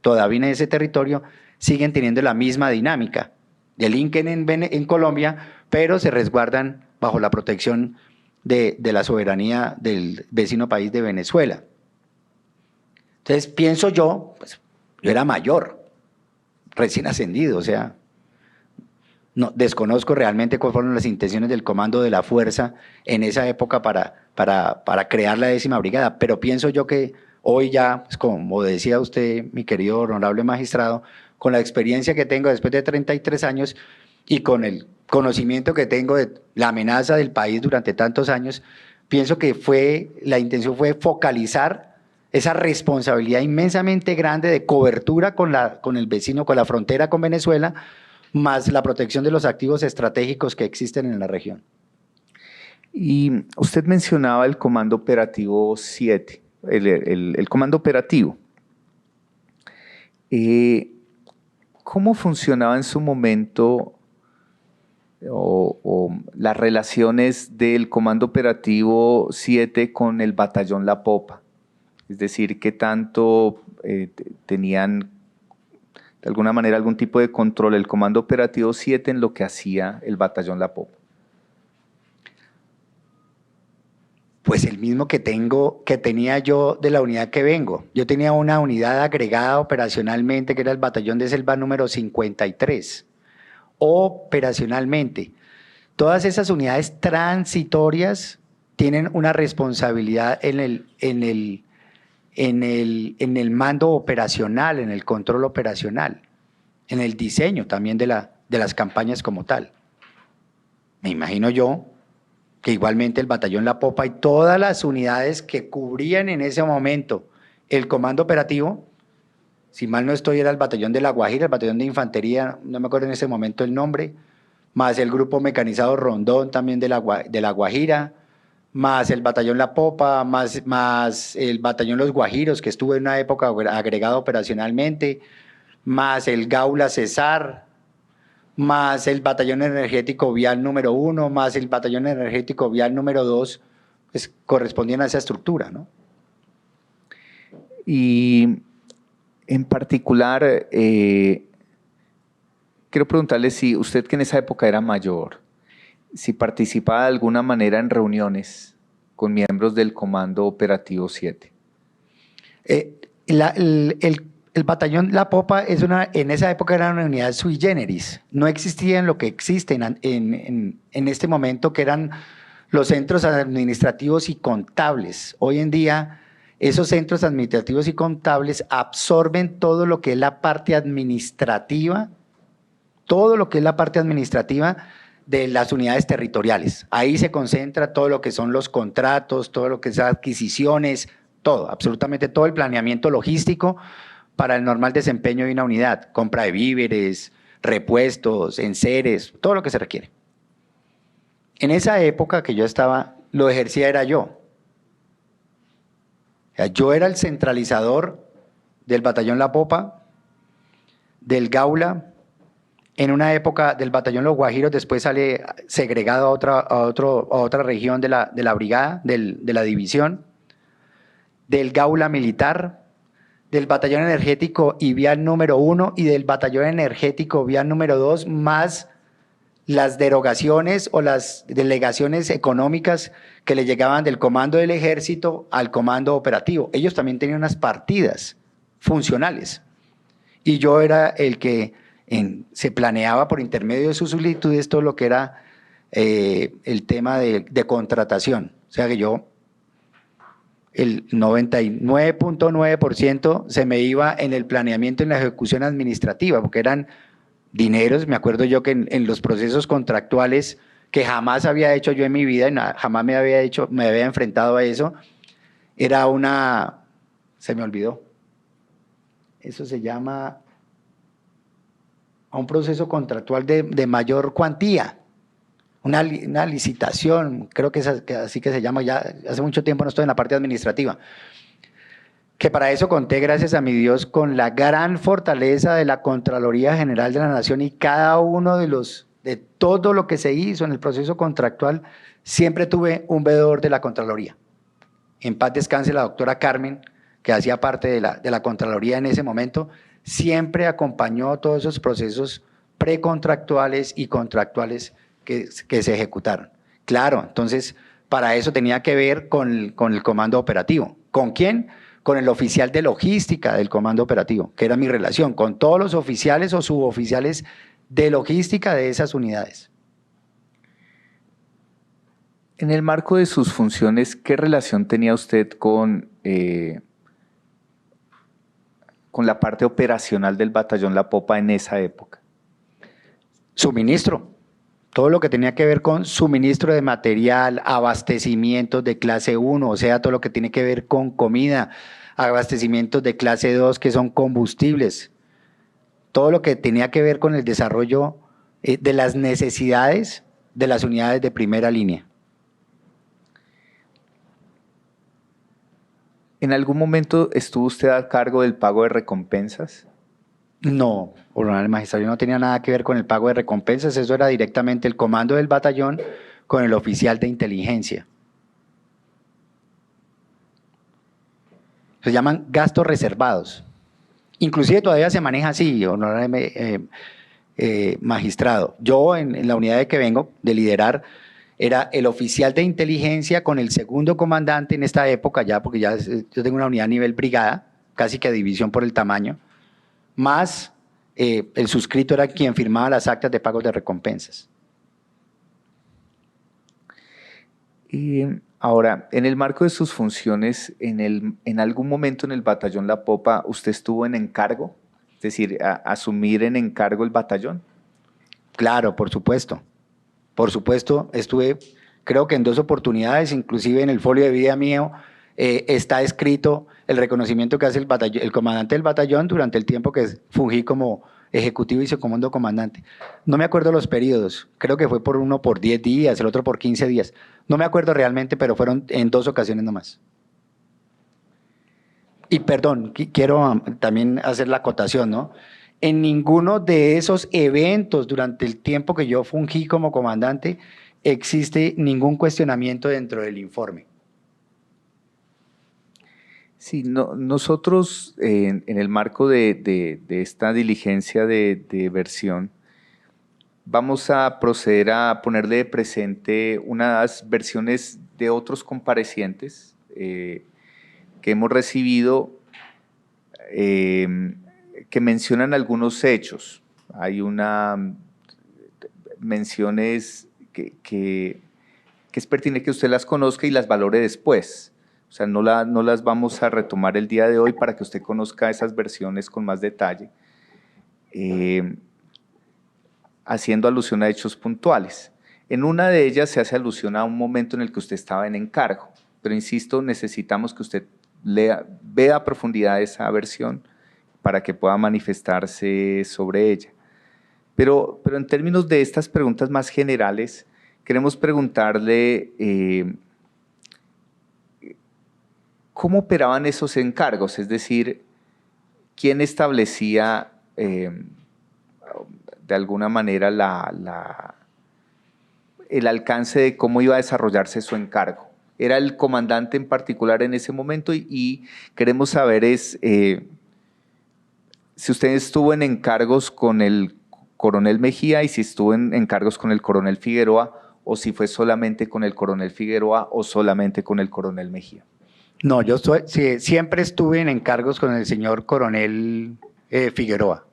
todavía en ese territorio siguen teniendo la misma dinámica. Delinquen en Colombia, pero se resguardan bajo la protección de la soberanía del vecino país de Venezuela. Entonces pienso yo, pues yo era mayor, recién ascendido, o sea, no, desconozco realmente cuáles fueron las intenciones del Comando de la Fuerza en esa época para crear la 10ª Brigada, pero pienso yo que hoy ya, pues como decía usted, mi querido honorable magistrado, con la experiencia que tengo después de 33 años y con el conocimiento que tengo de la amenaza del país durante tantos años, pienso que la intención fue focalizar esa responsabilidad inmensamente grande de cobertura con el vecino, con la frontera con Venezuela, más la protección de los activos estratégicos que existen en la región. Y usted mencionaba el Comando Operativo 7, el Comando Operativo. ¿Cómo funcionaba en su momento o las relaciones del Comando Operativo 7 con el Batallón La Popa? Es decir, ¿qué tanto tenían de alguna manera algún tipo de control el Comando Operativo 7 en lo que hacía el Batallón La Popa? Pues el mismo que tenía yo de la unidad que vengo. Yo tenía una unidad agregada operacionalmente que era el Batallón de Selva número 53. Operacionalmente. Todas esas unidades transitorias tienen una responsabilidad en el mando operacional, en el control operacional, en el diseño también de las campañas como tal. Me imagino yo que igualmente el Batallón La Popa y todas las unidades que cubrían en ese momento el comando operativo, si mal no estoy, era el Batallón de La Guajira, el Batallón de Infantería, no me acuerdo en ese momento el nombre, más el Grupo Mecanizado Rondón también de La Guajira, más el Batallón La Popa, más el Batallón Los Guajiros, que estuvo en una época agregado operacionalmente, más el Gaula Cesar, más el Batallón Energético Vial número 1, más el Batallón Energético Vial número 2, pues correspondían a esa estructura, ¿no? Y en particular, quiero preguntarle si usted, que en esa época era mayor, si participaba de alguna manera en reuniones con miembros del Comando Operativo 7. El Batallón La Popa en esa época era una unidad sui generis. No existía en lo que existe en este momento, que eran los centros administrativos y contables. Hoy en día, esos centros administrativos y contables absorben todo lo que es la parte administrativa, de las unidades territoriales. Ahí se concentra todo lo que son los contratos, todo lo que son adquisiciones, todo, absolutamente todo el planeamiento logístico para el normal desempeño de una unidad, compra de víveres, repuestos, enseres, todo lo que se requiere. En esa época que yo estaba, lo ejercía era yo. O sea, yo era el centralizador del batallón La Popa, del Gaula, en una época del batallón Los Guajiros, después sale segregado a otra región de la brigada, de la división, del Gaula Militar, del batallón energético y vial número 1 y del batallón energético vial número 2, más las derogaciones o las delegaciones económicas que le llegaban del comando del ejército al comando operativo. Ellos también tenían unas partidas funcionales y yo era el que se planeaba por intermedio de sus solicitudes todo lo que era el tema de contratación. O sea que yo, el 99.9% se me iba en el planeamiento y en la ejecución administrativa, porque eran dineros. Me acuerdo yo que en los procesos contractuales que jamás había hecho yo en mi vida, y jamás me había enfrentado a eso, era se me olvidó, eso se llama a un proceso contractual de mayor cuantía, una licitación, creo que así que se llama, ya hace mucho tiempo no estoy en la parte administrativa, que para eso conté, gracias a mi Dios, con la gran fortaleza de la Contraloría General de la Nación, y cada uno de todo lo que se hizo en el proceso contractual, siempre tuve un veedor de la Contraloría. En paz descanse la doctora Carmen, que hacía parte de la Contraloría en ese momento, siempre acompañó todos esos procesos precontractuales y contractuales que se ejecutaron. Claro, entonces para eso tenía que ver con el comando operativo. ¿Con quién? Con el oficial de logística del comando operativo, que era mi relación, con todos los oficiales o suboficiales de logística de esas unidades. En el marco de sus funciones, ¿qué relación tenía usted con la parte operacional del batallón La Popa en esa época? Suministro, todo lo que tenía que ver con suministro de material, abastecimientos de clase 1, o sea, todo lo que tiene que ver con comida, abastecimientos de clase 2 que son combustibles, todo lo que tenía que ver con el desarrollo de las necesidades de las unidades de primera línea. ¿En algún momento estuvo usted a cargo del pago de recompensas? No, coronel magistrado, yo no tenía nada que ver con el pago de recompensas, eso era directamente el comando del batallón con el oficial de inteligencia. Se llaman gastos reservados. Inclusive todavía se maneja así, honorable magistrado. Yo en la unidad de que vengo de liderar, era el oficial de inteligencia con el segundo comandante en esta época ya, porque ya yo tengo una unidad a nivel brigada, casi que a división por el tamaño, más el suscrito era quien firmaba las actas de pagos de recompensas. Y ahora, en el marco de sus funciones, en algún momento en el batallón La Popa, ¿usted estuvo en encargo? Es decir, asumir en encargo el batallón. Claro, por supuesto. Por supuesto, estuve, creo que en 2 oportunidades, inclusive en el folio de vida mío, está escrito el reconocimiento que hace el comandante del batallón durante el tiempo que fungí como ejecutivo y segundo comandante. No me acuerdo los periodos, creo que fue uno por 10 días, el otro por 15 días. No me acuerdo realmente, pero fueron en 2 ocasiones nomás. Y perdón, quiero también hacer la acotación, ¿no? En ninguno de esos eventos durante el tiempo que yo fungí como comandante existe ningún cuestionamiento dentro del informe. Sí, nosotros en el marco de esta diligencia de versión, vamos a proceder a ponerle de presente unas versiones de otros comparecientes que hemos recibido que mencionan algunos hechos. Hay menciones que es pertinente que usted las conozca y las valore después. O sea, no las vamos a retomar el día de hoy para que usted conozca esas versiones con más detalle, haciendo alusión a hechos puntuales. En una de ellas se hace alusión a un momento en el que usted estaba en encargo, pero insisto, necesitamos que usted vea a profundidad esa versión para que pueda manifestarse sobre ella. Pero en términos de estas preguntas más generales, queremos preguntarle ¿cómo operaban esos encargos? Es decir, ¿quién establecía de alguna manera el alcance de cómo iba a desarrollarse su encargo? ¿Era el comandante en particular en ese momento? Y queremos saber si usted estuvo en encargos con el coronel Mejía y si estuvo en encargos con el coronel Figueroa, o si fue solamente con el coronel Figueroa o solamente con el coronel Mejía. No, sí, siempre estuve en encargos con el señor coronel Figueroa.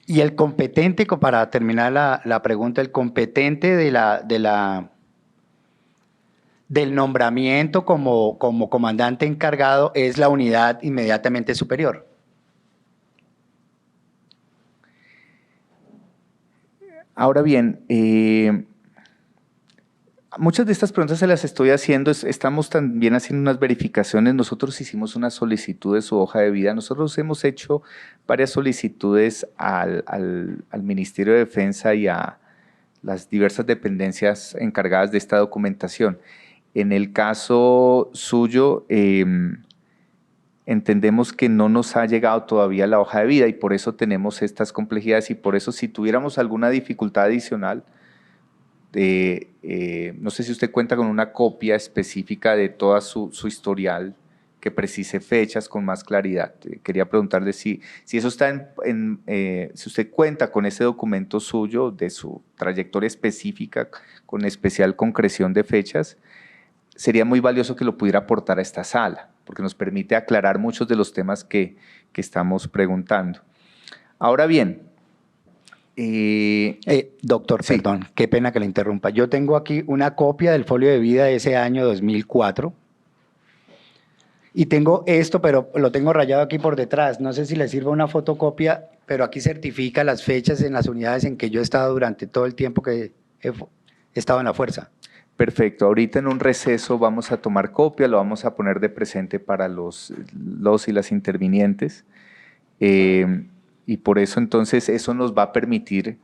Y el competente, para terminar la pregunta, el competente del nombramiento como comandante encargado es la unidad inmediatamente superior. Ahora bien, muchas de estas preguntas se las estoy haciendo, estamos también haciendo unas verificaciones. Nosotros hicimos una solicitud de su hoja de vida. Nosotros hemos hecho varias solicitudes al Ministerio de Defensa y a las diversas dependencias encargadas de esta documentación. En el caso suyo, entendemos que no nos ha llegado todavía la hoja de vida y por eso tenemos estas complejidades y por eso si tuviéramos alguna dificultad adicional, no sé si usted cuenta con una copia específica de toda su historial que precise fechas con más claridad. Quería preguntarle si eso está si usted cuenta con ese documento suyo de su trayectoria específica con especial concreción de fechas, sería muy valioso que lo pudiera aportar a esta sala, porque nos permite aclarar muchos de los temas que estamos preguntando. Ahora bien, doctor, sí. Perdón, qué pena que le interrumpa. Yo tengo aquí una copia del folio de vida de ese año 2004 y tengo esto, pero lo tengo rayado aquí por detrás. No sé si le sirve una fotocopia, pero aquí certifica las fechas en las unidades en que yo he estado durante todo el tiempo que he estado en la fuerza. Perfecto. Ahorita en un receso vamos a tomar copia, lo vamos a poner de presente para los y las intervinientes. Y por eso entonces eso nos va a permitir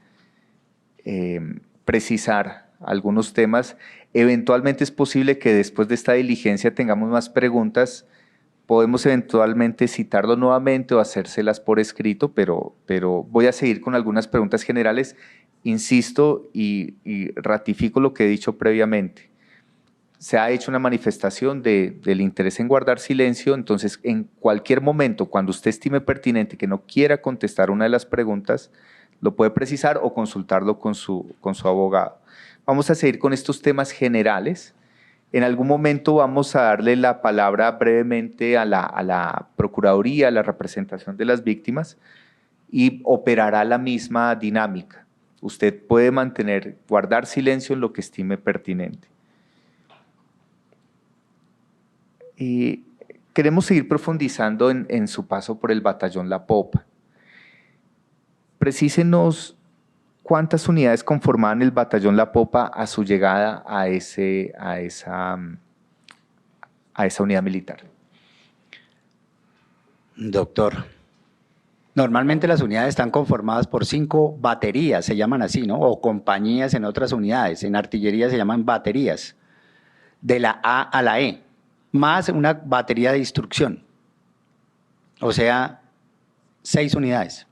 precisar algunos temas. Eventualmente es posible que después de esta diligencia tengamos más preguntas. Podemos eventualmente citarlo nuevamente o hacérselas por escrito, pero voy a seguir con algunas preguntas generales. Insisto y ratifico lo que he dicho previamente. Se ha hecho una manifestación del interés en guardar silencio, entonces en cualquier momento, cuando usted estime pertinente que no quiera contestar una de las preguntas, lo puede precisar o consultarlo con su abogado. Vamos a seguir con estos temas generales. En algún momento vamos a darle la palabra brevemente a la Procuraduría, a la representación de las víctimas y operará la misma dinámica. Usted puede guardar silencio en lo que estime pertinente. Y queremos seguir profundizando en su paso por el Batallón La Popa. Precísenos cuántas unidades conformaban el Batallón La Popa a su llegada a esa unidad militar. Doctor, normalmente las unidades están conformadas por 5 baterías, se llaman así, ¿no? O compañías en otras unidades. En artillería se llaman baterías, de la A a la E, más una batería de instrucción. O sea, 6 unidades.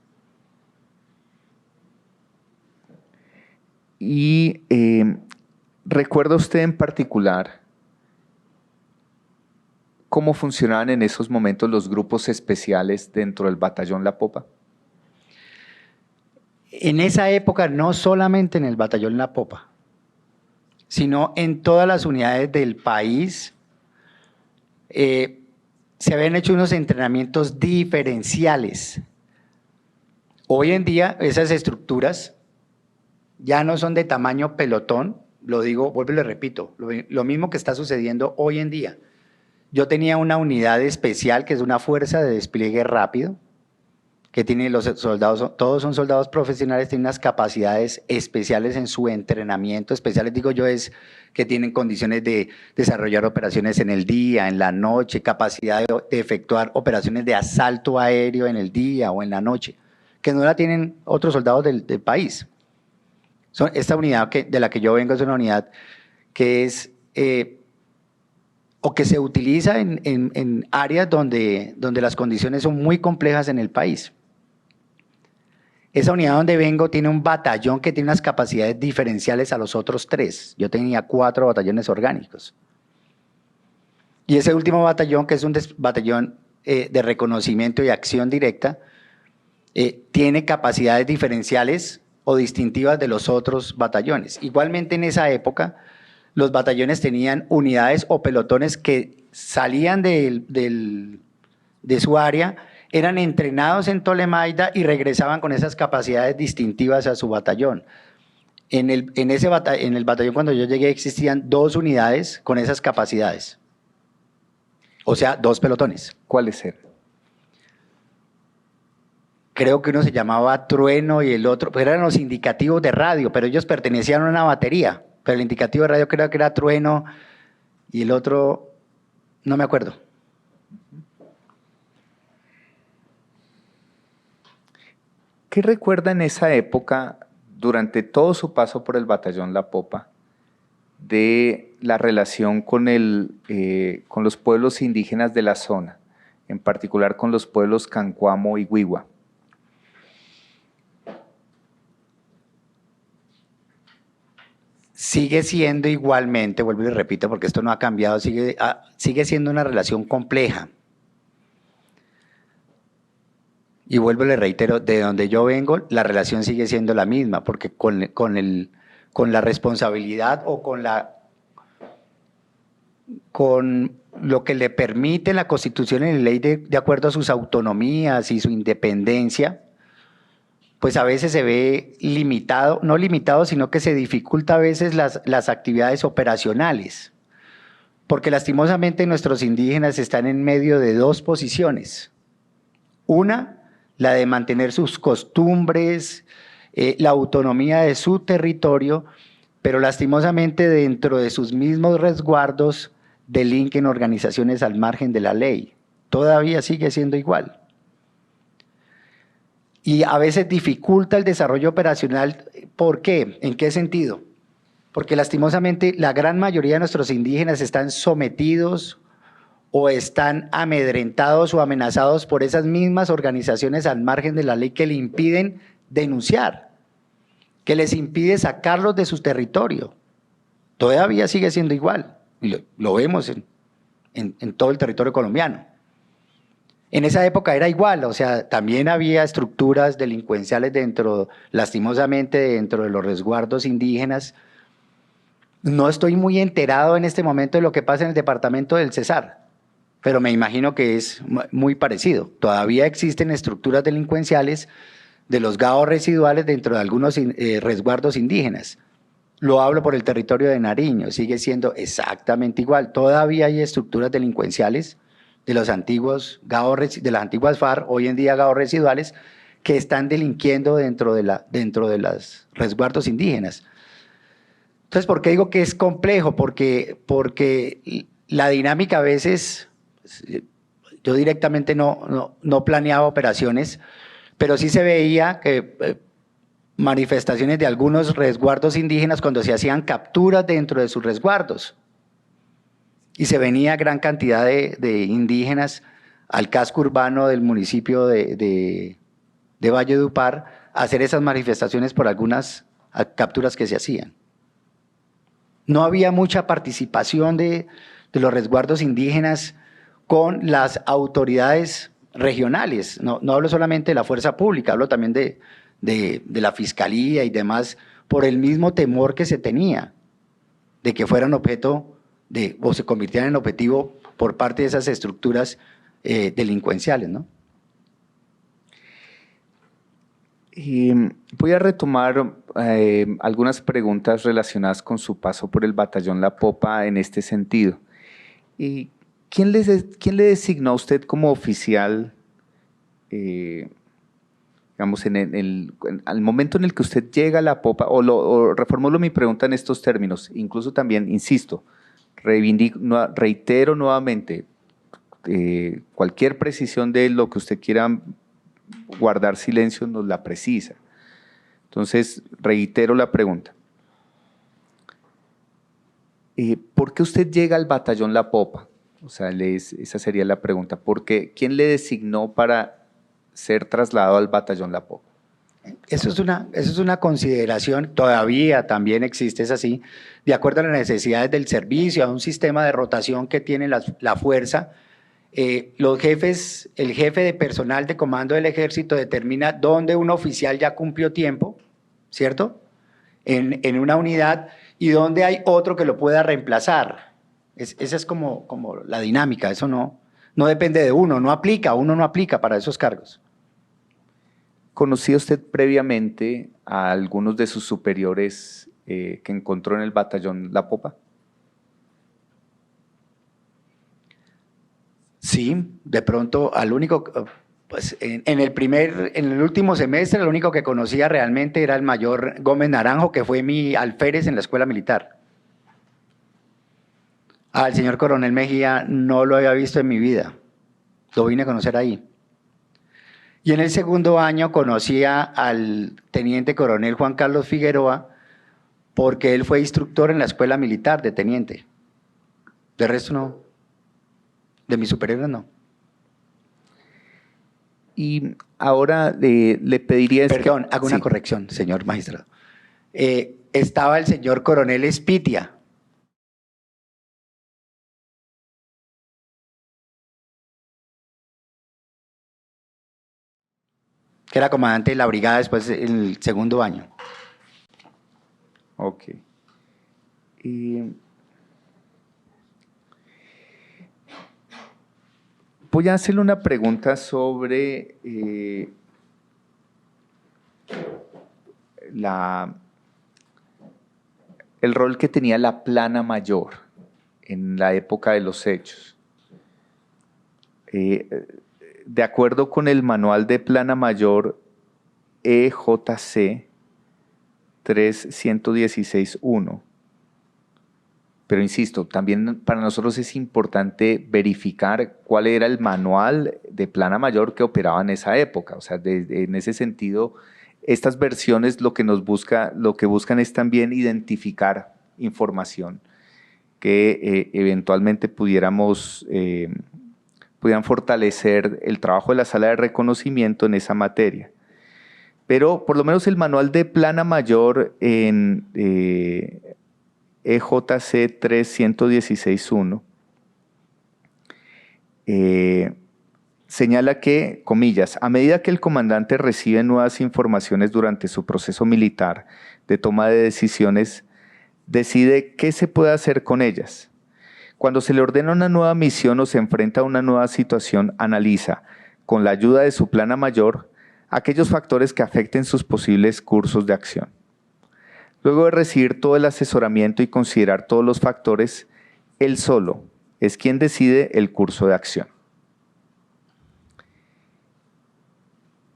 Y ¿recuerda usted en particular cómo funcionaban en esos momentos los grupos especiales dentro del Batallón La Popa? En esa época, no solamente en el Batallón La Popa, sino en todas las unidades del país, se habían hecho unos entrenamientos diferenciales. Hoy en día, esas estructuras ya no son de tamaño pelotón, lo digo, vuelvo y le repito, lo mismo que está sucediendo hoy en día. Yo tenía una unidad especial que es una fuerza de despliegue rápido, que tienen los soldados, todos son soldados profesionales, tienen unas capacidades especiales en su entrenamiento, especiales digo yo, es que tienen condiciones de desarrollar operaciones en el día, en la noche, capacidad de efectuar operaciones de asalto aéreo en el día o en la noche, que no la tienen otros soldados del país. Esta unidad de la que yo vengo es una unidad que es, o que se utiliza en áreas donde las condiciones son muy complejas en el país. Esa unidad donde vengo tiene un batallón que tiene unas capacidades diferenciales a los otros 3. Yo tenía 4 batallones orgánicos. Y ese último batallón, que es un batallón de reconocimiento y acción directa, tiene capacidades diferenciales o distintivas de los otros batallones. Igualmente en esa época, los batallones tenían unidades o pelotones que salían de su área, eran entrenados en Tolemaida y regresaban con esas capacidades distintivas a su batallón. En el batallón cuando yo llegué existían 2 unidades con esas capacidades, o sea, 2 pelotones. ¿Cuáles eran? Creo que uno se llamaba Trueno y el otro, pero eran los indicativos de radio, pero ellos pertenecían a una batería, pero el indicativo de radio creo que era Trueno y el otro, no me acuerdo. ¿Qué recuerda en esa época, durante todo su paso por el batallón La Popa, de la relación con los pueblos indígenas de la zona, en particular con los pueblos Cancuamo y Wiwa? Sigue siendo igualmente, vuelvo y repito porque esto no ha cambiado, sigue siendo una relación compleja. Y vuelvo y le reitero, de donde yo vengo, la relación sigue siendo la misma, porque con la responsabilidad o con lo que le permite la Constitución y la ley de acuerdo a sus autonomías y su independencia, pues a veces se ve limitado, no limitado, sino que se dificulta a veces las actividades operacionales, porque lastimosamente nuestros indígenas están en medio de 2 posiciones. Una, la de mantener sus costumbres, la autonomía de su territorio, pero lastimosamente dentro de sus mismos resguardos delinquen organizaciones al margen de la ley. Todavía sigue siendo igual. Y a veces dificulta el desarrollo operacional. ¿Por qué? ¿En qué sentido? Porque lastimosamente la gran mayoría de nuestros indígenas están sometidos o están amedrentados o amenazados por esas mismas organizaciones al margen de la ley que le impiden denunciar, que les impide sacarlos de su territorio. Todavía sigue siendo igual, y lo vemos en todo el territorio colombiano. En esa época era igual, o sea, también había estructuras delincuenciales lastimosamente dentro de los resguardos indígenas. No estoy muy enterado en este momento de lo que pasa en el departamento del Cesar, pero me imagino que es muy parecido. Todavía existen estructuras delincuenciales de los gaos residuales dentro de algunos resguardos indígenas. Lo hablo por el territorio de Nariño, sigue siendo exactamente igual. Todavía hay estructuras delincuenciales de los antiguos gaos, de las antiguas FARC, hoy en día gaos residuales, que están delinquiendo dentro de los resguardos indígenas. Entonces, ¿por qué digo que es complejo? Porque la dinámica a veces, yo directamente no planeaba operaciones, pero sí se veía que manifestaciones de algunos resguardos indígenas cuando se hacían capturas dentro de sus resguardos. Y se venía gran cantidad de indígenas al casco urbano del municipio de Valledupar a hacer esas manifestaciones por algunas capturas que se hacían. No había mucha participación de los resguardos indígenas con las autoridades regionales. No hablo solamente de la fuerza pública, hablo también de la fiscalía y demás, por el mismo temor que se tenía de que fueran objeto o se convirtieran en objetivo por parte de esas estructuras delincuenciales, ¿no? Y voy a retomar algunas preguntas relacionadas con su paso por el batallón La Popa en este sentido. ¿Quién le designó a usted como oficial digamos, al momento en el que usted llega a la popa, o reformulo mi pregunta en estos términos, incluso también, insisto, reitero nuevamente, cualquier precisión de lo que usted quiera guardar silencio nos la precisa. Entonces, reitero la pregunta. ¿Por qué usted llega al batallón La Popa? O sea, esa sería la pregunta. ¿Quién le designó para ser trasladado al batallón La Popa? Eso es una consideración, todavía también existe, es así, de acuerdo a las necesidades del servicio, a un sistema de rotación que tiene la fuerza. Los jefes, el jefe de personal de comando del ejército determina dónde un oficial ya cumplió tiempo, ¿cierto? En una unidad, y dónde hay otro que lo pueda reemplazar. Esa es como la dinámica, eso no depende de uno, uno no aplica para esos cargos. ¿Conocía usted previamente a algunos de sus superiores que encontró en el batallón La Popa? Sí, de pronto al único, pues en el último semestre, el único que conocía realmente era el mayor Gómez Naranjo, que fue mi alférez en la escuela militar. Al señor coronel Mejía no lo había visto en mi vida, lo vine a conocer ahí. Y en el segundo año conocía al teniente coronel Juan Carlos Figueroa, porque él fue instructor en la escuela militar de teniente. De resto no, de mis superiores no. Y ahora le pediría… Perdón, hago una corrección, señor magistrado. Estaba el señor coronel Espitia. Que era comandante de la brigada después en el segundo año. Ok. Voy a hacerle una pregunta sobre el rol que tenía la plana mayor en la época de los hechos. De acuerdo con el manual de plana mayor EJC 3.116.1, pero insisto, también para nosotros es importante verificar cuál era el manual de plana mayor que operaba en esa época. O sea, en ese sentido, estas versiones lo que buscan es también identificar información que eventualmente pudieran fortalecer el trabajo de la sala de reconocimiento en esa materia. Pero por lo menos el manual de plana mayor en EJC 3.116.1 señala que, comillas, a medida que el comandante recibe nuevas informaciones durante su proceso militar de toma de decisiones, decide qué se puede hacer con ellas. Cuando se le ordena una nueva misión o se enfrenta a una nueva situación, analiza, con la ayuda de su plana mayor, aquellos factores que afecten sus posibles cursos de acción. Luego de recibir todo el asesoramiento y considerar todos los factores, él solo es quien decide el curso de acción.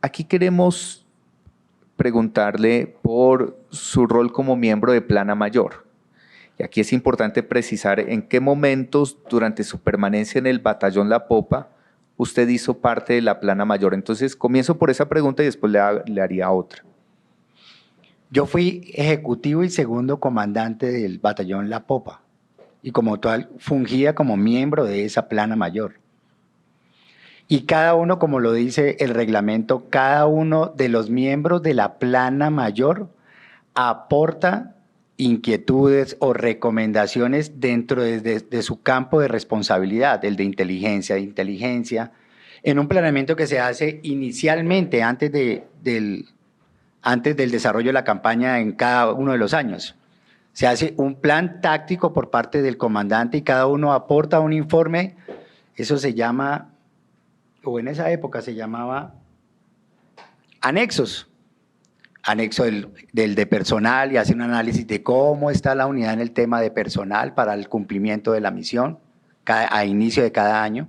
Aquí queremos preguntarle por su rol como miembro de plana mayor. Y aquí es importante precisar en qué momentos durante su permanencia en el batallón La Popa usted hizo parte de la plana mayor. Entonces comienzo por esa pregunta y después le haría otra. Yo fui ejecutivo y segundo comandante del batallón La Popa y como tal fungía como miembro de esa plana mayor. Y cada uno, como lo dice el reglamento, cada uno de los miembros de la plana mayor aporta inquietudes o recomendaciones dentro de su campo de responsabilidad, el de inteligencia, en un planeamiento que se hace inicialmente antes del desarrollo de la campaña en cada uno de los años. Se hace un plan táctico por parte del comandante y cada uno aporta un informe, eso se llama, o en esa época se llamaba anexos. Anexo del de personal y hace un análisis de cómo está la unidad en el tema de personal para el cumplimiento de la misión a inicio de cada año.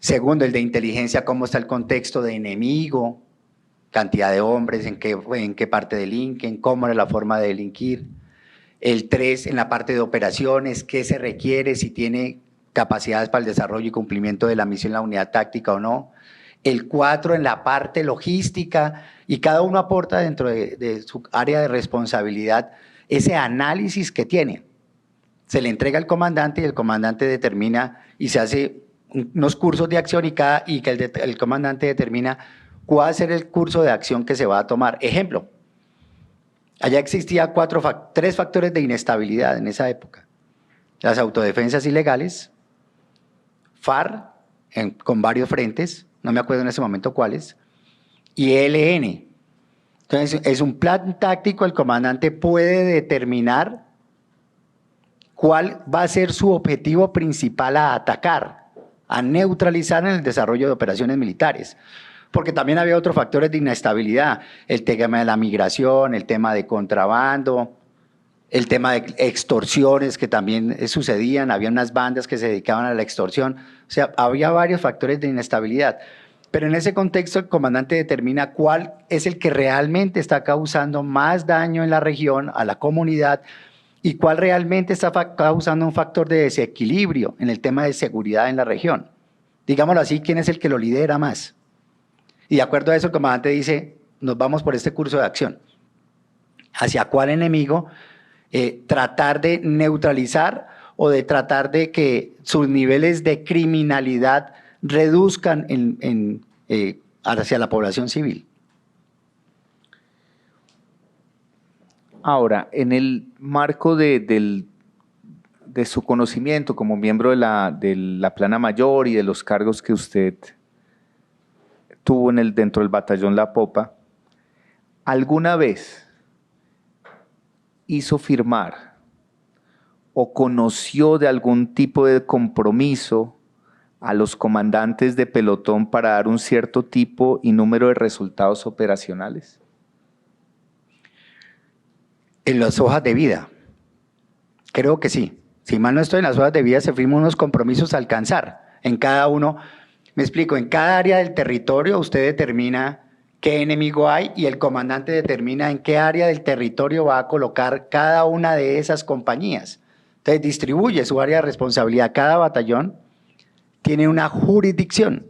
Segundo, el de inteligencia, cómo está el contexto de enemigo, cantidad de hombres, en qué parte delinquen, cómo era la forma de delinquir. El 3, en la parte de operaciones, qué se requiere, si tiene capacidades para el desarrollo y cumplimiento de la misión en la unidad táctica o no. El 4, en la parte logística, y cada uno aporta dentro de su área de responsabilidad ese análisis que tiene. Se le entrega al comandante y el comandante determina y se hace unos cursos de acción y que el comandante determina cuál va a ser el curso de acción que se va a tomar. Ejemplo, allá existía 3 factores de inestabilidad en esa época. Las autodefensas ilegales, FARC, con varios frentes, no me acuerdo en ese momento cuáles, y ELN. Entonces, es un plan táctico, el comandante puede determinar cuál va a ser su objetivo principal a atacar, a neutralizar en el desarrollo de operaciones militares. Porque también había otros factores de inestabilidad, el tema de la migración, el tema de contrabando, el tema de extorsiones que también sucedían, había unas bandas que se dedicaban a la extorsión, o sea, había varios factores de inestabilidad. Pero en ese contexto el comandante determina cuál es el que realmente está causando más daño en la región, a la comunidad, y cuál realmente está causando un factor de desequilibrio en el tema de seguridad en la región. Digámoslo así, ¿quién es el que lo lidera más? Y de acuerdo a eso el comandante dice, nos vamos por este curso de acción. ¿Hacia cuál enemigo? Tratar de neutralizar o de tratar de que sus niveles de criminalidad reduzcan hacia la población civil. Ahora, en el marco de su conocimiento como miembro de la Plana Mayor y de los cargos que usted tuvo dentro del batallón La Popa, ¿alguna vez hizo firmar o conoció de algún tipo de compromiso a los comandantes de pelotón para dar un cierto tipo y número de resultados operacionales? En las hojas de vida, creo que sí. Si mal no estoy, en las hojas de vida se firman unos compromisos a alcanzar. En cada uno, me explico, en cada área del territorio usted determina qué enemigo hay y el comandante determina en qué área del territorio va a colocar cada una de esas compañías. Entonces distribuye su área de responsabilidad. Cada batallón tiene una jurisdicción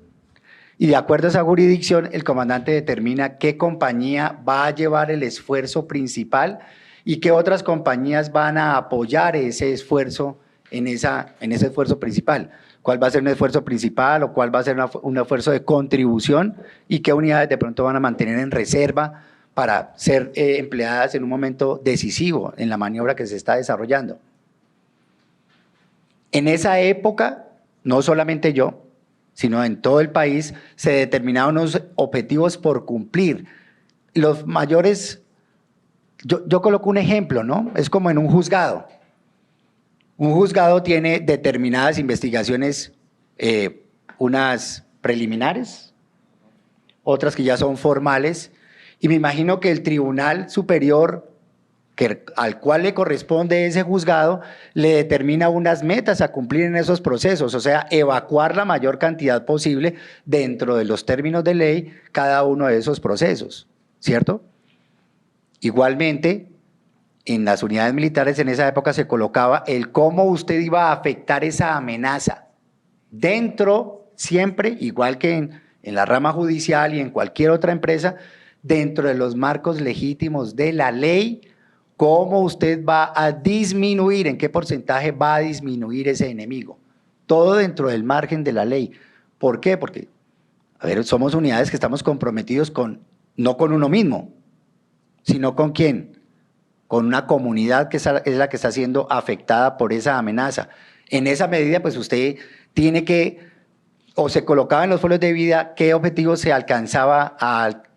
y de acuerdo a esa jurisdicción el comandante determina qué compañía va a llevar el esfuerzo principal y qué otras compañías van a apoyar ese esfuerzo en ese esfuerzo principal. ¿Cuál va a ser un esfuerzo principal o cuál va a ser un esfuerzo de contribución y qué unidades de pronto van a mantener en reserva para ser empleadas en un momento decisivo en la maniobra que se está desarrollando? En esa época, no solamente yo, sino en todo el país, se determinaron unos objetivos por cumplir. Los mayores, yo coloco un ejemplo, ¿no? Es como en un juzgado. Un juzgado tiene determinadas investigaciones, unas preliminares, otras que ya son formales, y me imagino que el Tribunal Superior al cual le corresponde ese juzgado, le determina unas metas a cumplir en esos procesos, o sea, evacuar la mayor cantidad posible dentro de los términos de ley cada uno de esos procesos, ¿cierto? Igualmente, en las unidades militares en esa época se colocaba el cómo usted iba a afectar esa amenaza dentro, siempre, igual que en la rama judicial y en cualquier otra empresa, dentro de los marcos legítimos de la ley, cómo usted va a disminuir, en qué porcentaje va a disminuir ese enemigo. Todo dentro del margen de la ley. ¿Por qué? Porque, a ver, somos unidades que estamos comprometidos no con uno mismo, sino con quién, con una comunidad que es la que está siendo afectada por esa amenaza. En esa medida, pues usted tiene que, o se colocaba en los folios de vida, qué objetivo se alcanzaba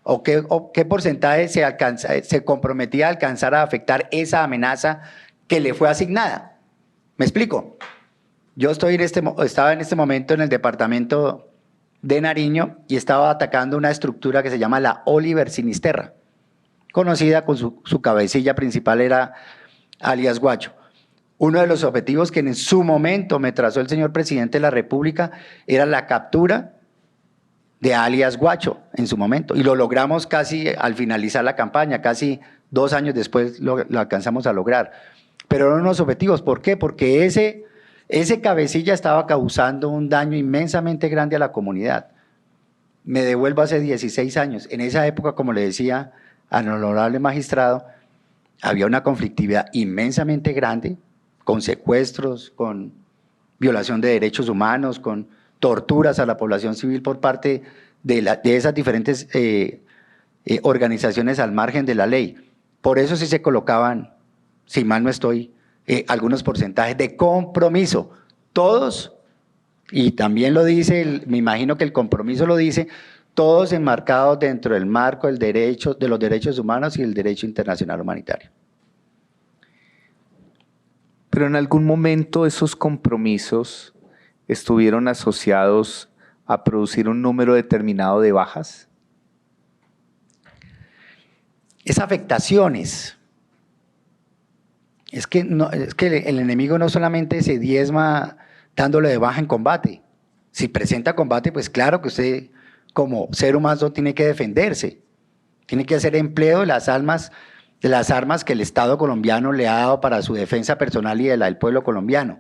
o qué porcentaje se comprometía a alcanzar a afectar esa amenaza que le fue asignada. ¿Me explico? Yo estaba en este momento en el departamento de Nariño y estaba atacando una estructura que se llama la Oliver Sinisterra, conocida con su cabecilla principal era alias Guacho. Uno de los objetivos que en su momento me trazó el señor presidente de la República era la captura de alias Guacho en su momento. Y lo logramos casi al finalizar la campaña, casi 2 años después lo alcanzamos a lograr. Pero eran unos objetivos. ¿Por qué? Porque ese cabecilla estaba causando un daño inmensamente grande a la comunidad. Me devuelvo hace 16 años. En esa época, como le decía al honorable magistrado, había una conflictividad inmensamente grande, con secuestros, con violación de derechos humanos, con torturas a la población civil por parte de esas diferentes organizaciones al margen de la ley. Por eso sí se colocaban, si mal no estoy, algunos porcentajes de compromiso. Todos, y también lo dice, me imagino que el compromiso lo dice, todos enmarcados dentro del marco del derecho, de los derechos humanos y el derecho internacional humanitario. Pero en algún momento esos compromisos estuvieron asociados a producir un número determinado de bajas. Es afectaciones. Es que el enemigo no solamente se diezma dándole de baja en combate. Si presenta combate, pues claro que usted como ser humano tiene que defenderse. Tiene que hacer empleo de las armas que el Estado colombiano le ha dado para su defensa personal y de la del pueblo colombiano.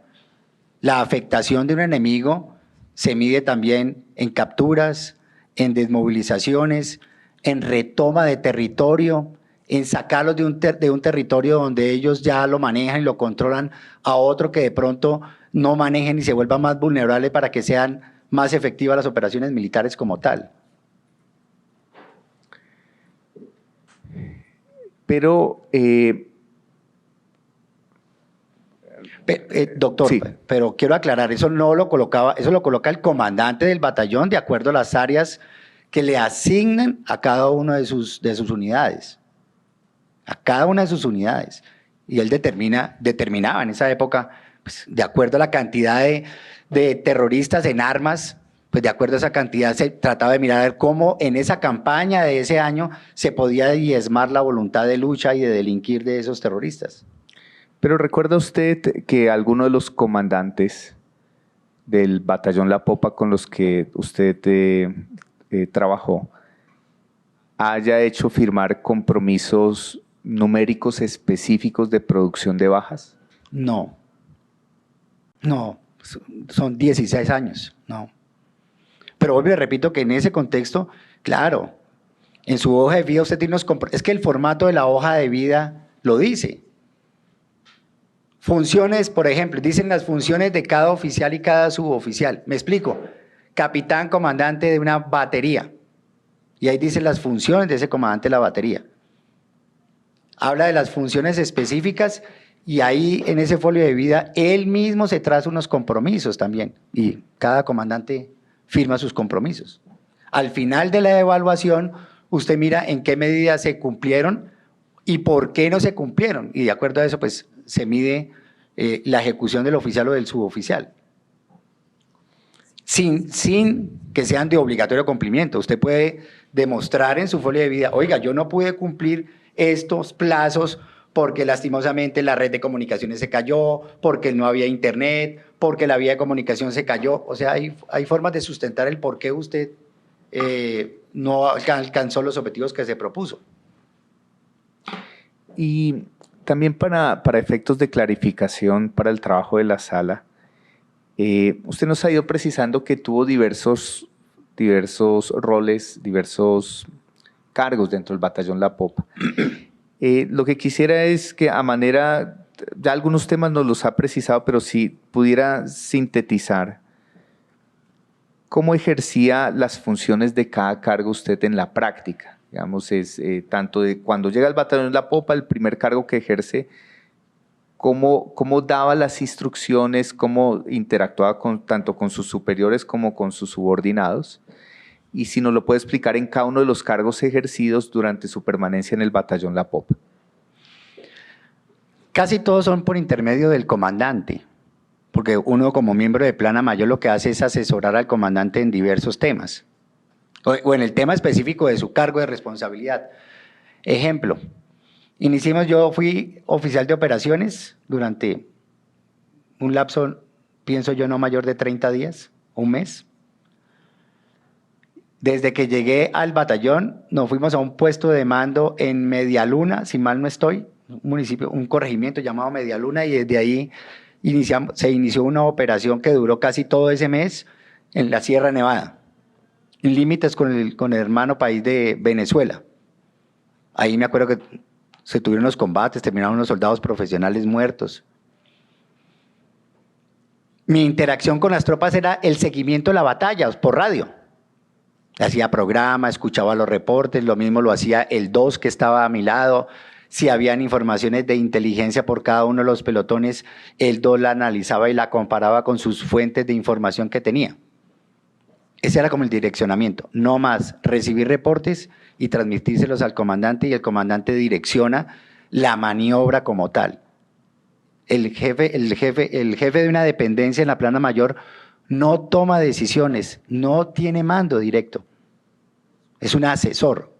La afectación de un enemigo se mide también en capturas, en desmovilizaciones, en retoma de territorio, en sacarlos de un territorio donde ellos ya lo manejan y lo controlan a otro que de pronto no manejen y se vuelva más vulnerable para que sean más efectivas las operaciones militares como tal. Pero, doctor, sí. pero quiero aclarar, eso no lo colocaba, eso lo coloca el comandante del batallón de acuerdo a las áreas que le asignan a cada una de sus unidades. A cada una de sus unidades. Y él determinaba en esa época, pues, de acuerdo a la cantidad de terroristas en armas, pues de acuerdo a esa cantidad se trataba de mirar a ver cómo en esa campaña de ese año se podía diezmar la voluntad de lucha y de delinquir de esos terroristas. Pero ¿recuerda usted que alguno de los comandantes del batallón La Popa con los que usted trabajó haya hecho firmar compromisos numéricos específicos de producción de bajas? No, son 16 años, no. Pero vuelvo y repito que en ese contexto, claro, en su hoja de vida usted tiene unos compromisos, es que el formato de la hoja de vida lo dice. Funciones, por ejemplo, dicen las funciones de cada oficial y cada suboficial. Me explico, capitán, comandante de una batería, y ahí dicen las funciones de ese comandante de la batería. Habla de las funciones específicas y ahí en ese folio de vida él mismo se traza unos compromisos también y cada comandante firma sus compromisos. Al final de la evaluación usted mira en qué medida se cumplieron y por qué no se cumplieron y de acuerdo a eso pues se mide la ejecución del oficial o del suboficial. Sin que sean de obligatorio cumplimiento. Usted puede demostrar en su folio de vida, oiga, yo no pude cumplir estos plazos porque lastimosamente la red de comunicaciones se cayó, porque no había internet, porque la vía de comunicación se cayó. O sea, hay formas de sustentar el por qué usted no alcanzó los objetivos que se propuso. Y también para efectos de clarificación para el trabajo de la sala, usted nos ha ido precisando que tuvo diversos roles, diversos cargos dentro del batallón La Popa. Lo que quisiera es que a manera, ya algunos temas nos los ha precisado, pero si pudiera sintetizar, ¿cómo ejercía las funciones de cada cargo usted en la práctica? Digamos, es tanto de cuando llega al batallón La Popa, el primer cargo que ejerce, ¿cómo daba las instrucciones, cómo interactuaba tanto con sus superiores como con sus subordinados? Y si nos lo puede explicar en cada uno de los cargos ejercidos durante su permanencia en el batallón La Popa. Casi todos son por intermedio del comandante, porque uno como miembro de Plana Mayor lo que hace es asesorar al comandante en diversos temas, o en el tema específico de su cargo de responsabilidad. Ejemplo, yo fui oficial de operaciones durante un lapso, pienso yo, no mayor de 30 días, un mes. Desde que llegué al batallón, nos fuimos a un puesto de mando en Medialuna, si mal no estoy, un municipio, un corregimiento llamado Medialuna, y desde ahí se inició una operación que duró casi todo ese mes en la Sierra Nevada, en límites con el hermano país de Venezuela. Ahí me acuerdo que se tuvieron los combates, terminaron unos soldados profesionales muertos. Mi interacción con las tropas era el seguimiento de la batalla por radio. Hacía programa, escuchaba los reportes, lo mismo lo hacía el 2 que estaba a mi lado. Si habían informaciones de inteligencia por cada uno de los pelotones, el 2 la analizaba y la comparaba con sus fuentes de información que tenía. Ese era como el direccionamiento, no más recibir reportes y transmitírselos al comandante, y el comandante direcciona la maniobra como tal. El jefe de una dependencia en la plana mayor no toma decisiones, no tiene mando directo, es un asesor.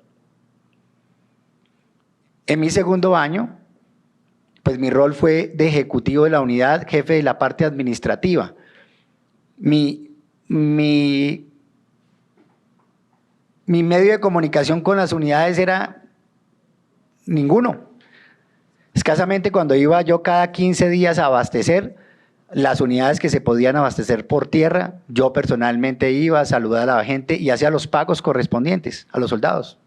En mi segundo año, pues mi rol fue de ejecutivo de la unidad, jefe de la parte administrativa. Mi medio de comunicación con las unidades era ninguno. Escasamente cuando iba yo cada 15 días a abastecer, las unidades que se podían abastecer por tierra, yo personalmente iba a saludar a la gente y hacía los pagos correspondientes a los soldados.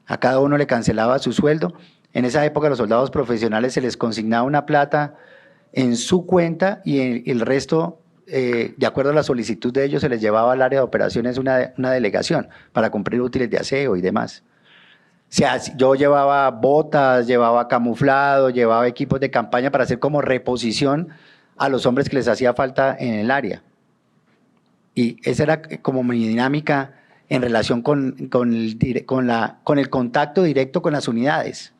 A cada uno le cancelaba su sueldo. En esa época a los soldados profesionales se les consignaba una plata en su cuenta y el resto, de acuerdo a la solicitud de ellos, se les llevaba al área de operaciones una delegación para cumplir útiles de aseo y demás. O sea, yo llevaba botas, llevaba camuflado, llevaba equipos de campaña para hacer como reposición a los hombres que les hacía falta en el área. Y esa era como mi dinámica en relación con el contacto directo con las unidades.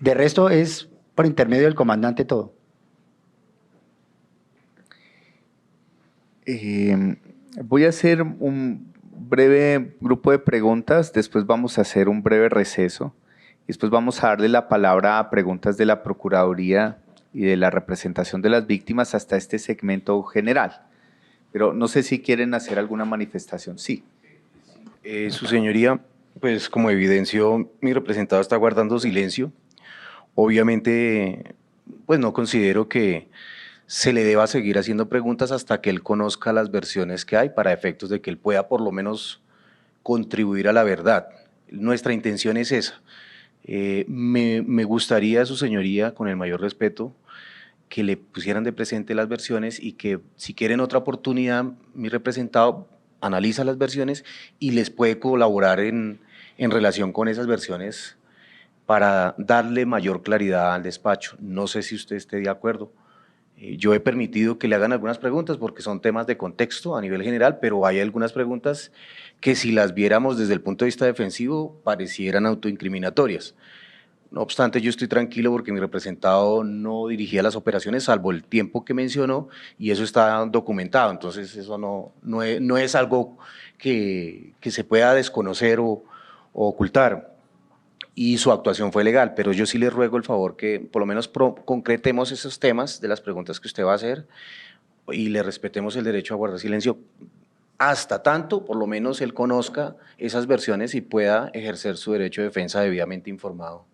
De resto es por intermedio del comandante todo. Voy a hacer un breve grupo de preguntas, después vamos a hacer un breve receso, y después vamos a darle la palabra a preguntas de la Procuraduría y de la representación de las víctimas hasta este segmento general. Pero no sé si quieren hacer alguna manifestación. Sí. Su señoría, pues como evidenció, mi representado está guardando silencio. Obviamente, pues no considero que se le deba seguir haciendo preguntas hasta que él conozca las versiones que hay para efectos de que él pueda por lo menos contribuir a la verdad. Nuestra intención es esa. Me gustaría, su señoría, con el mayor respeto, que le pusieran de presente las versiones y que si quieren otra oportunidad, mi representado analiza las versiones y les puede colaborar en relación con esas versiones para darle mayor claridad al despacho. No sé si usted esté de acuerdo. Yo he permitido que le hagan algunas preguntas porque son temas de contexto a nivel general, pero hay algunas preguntas que si las viéramos desde el punto de vista defensivo parecieran autoincriminatorias. No obstante, yo estoy tranquilo porque mi representado no dirigía las operaciones salvo el tiempo que mencionó y eso está documentado, entonces eso no es algo que se pueda desconocer o ocultar. Y su actuación fue legal, pero yo sí le ruego el favor que por lo menos concretemos esos temas de las preguntas que usted va a hacer y le respetemos el derecho a guardar silencio hasta tanto, por lo menos, él conozca esas versiones y pueda ejercer su derecho de defensa debidamente informado.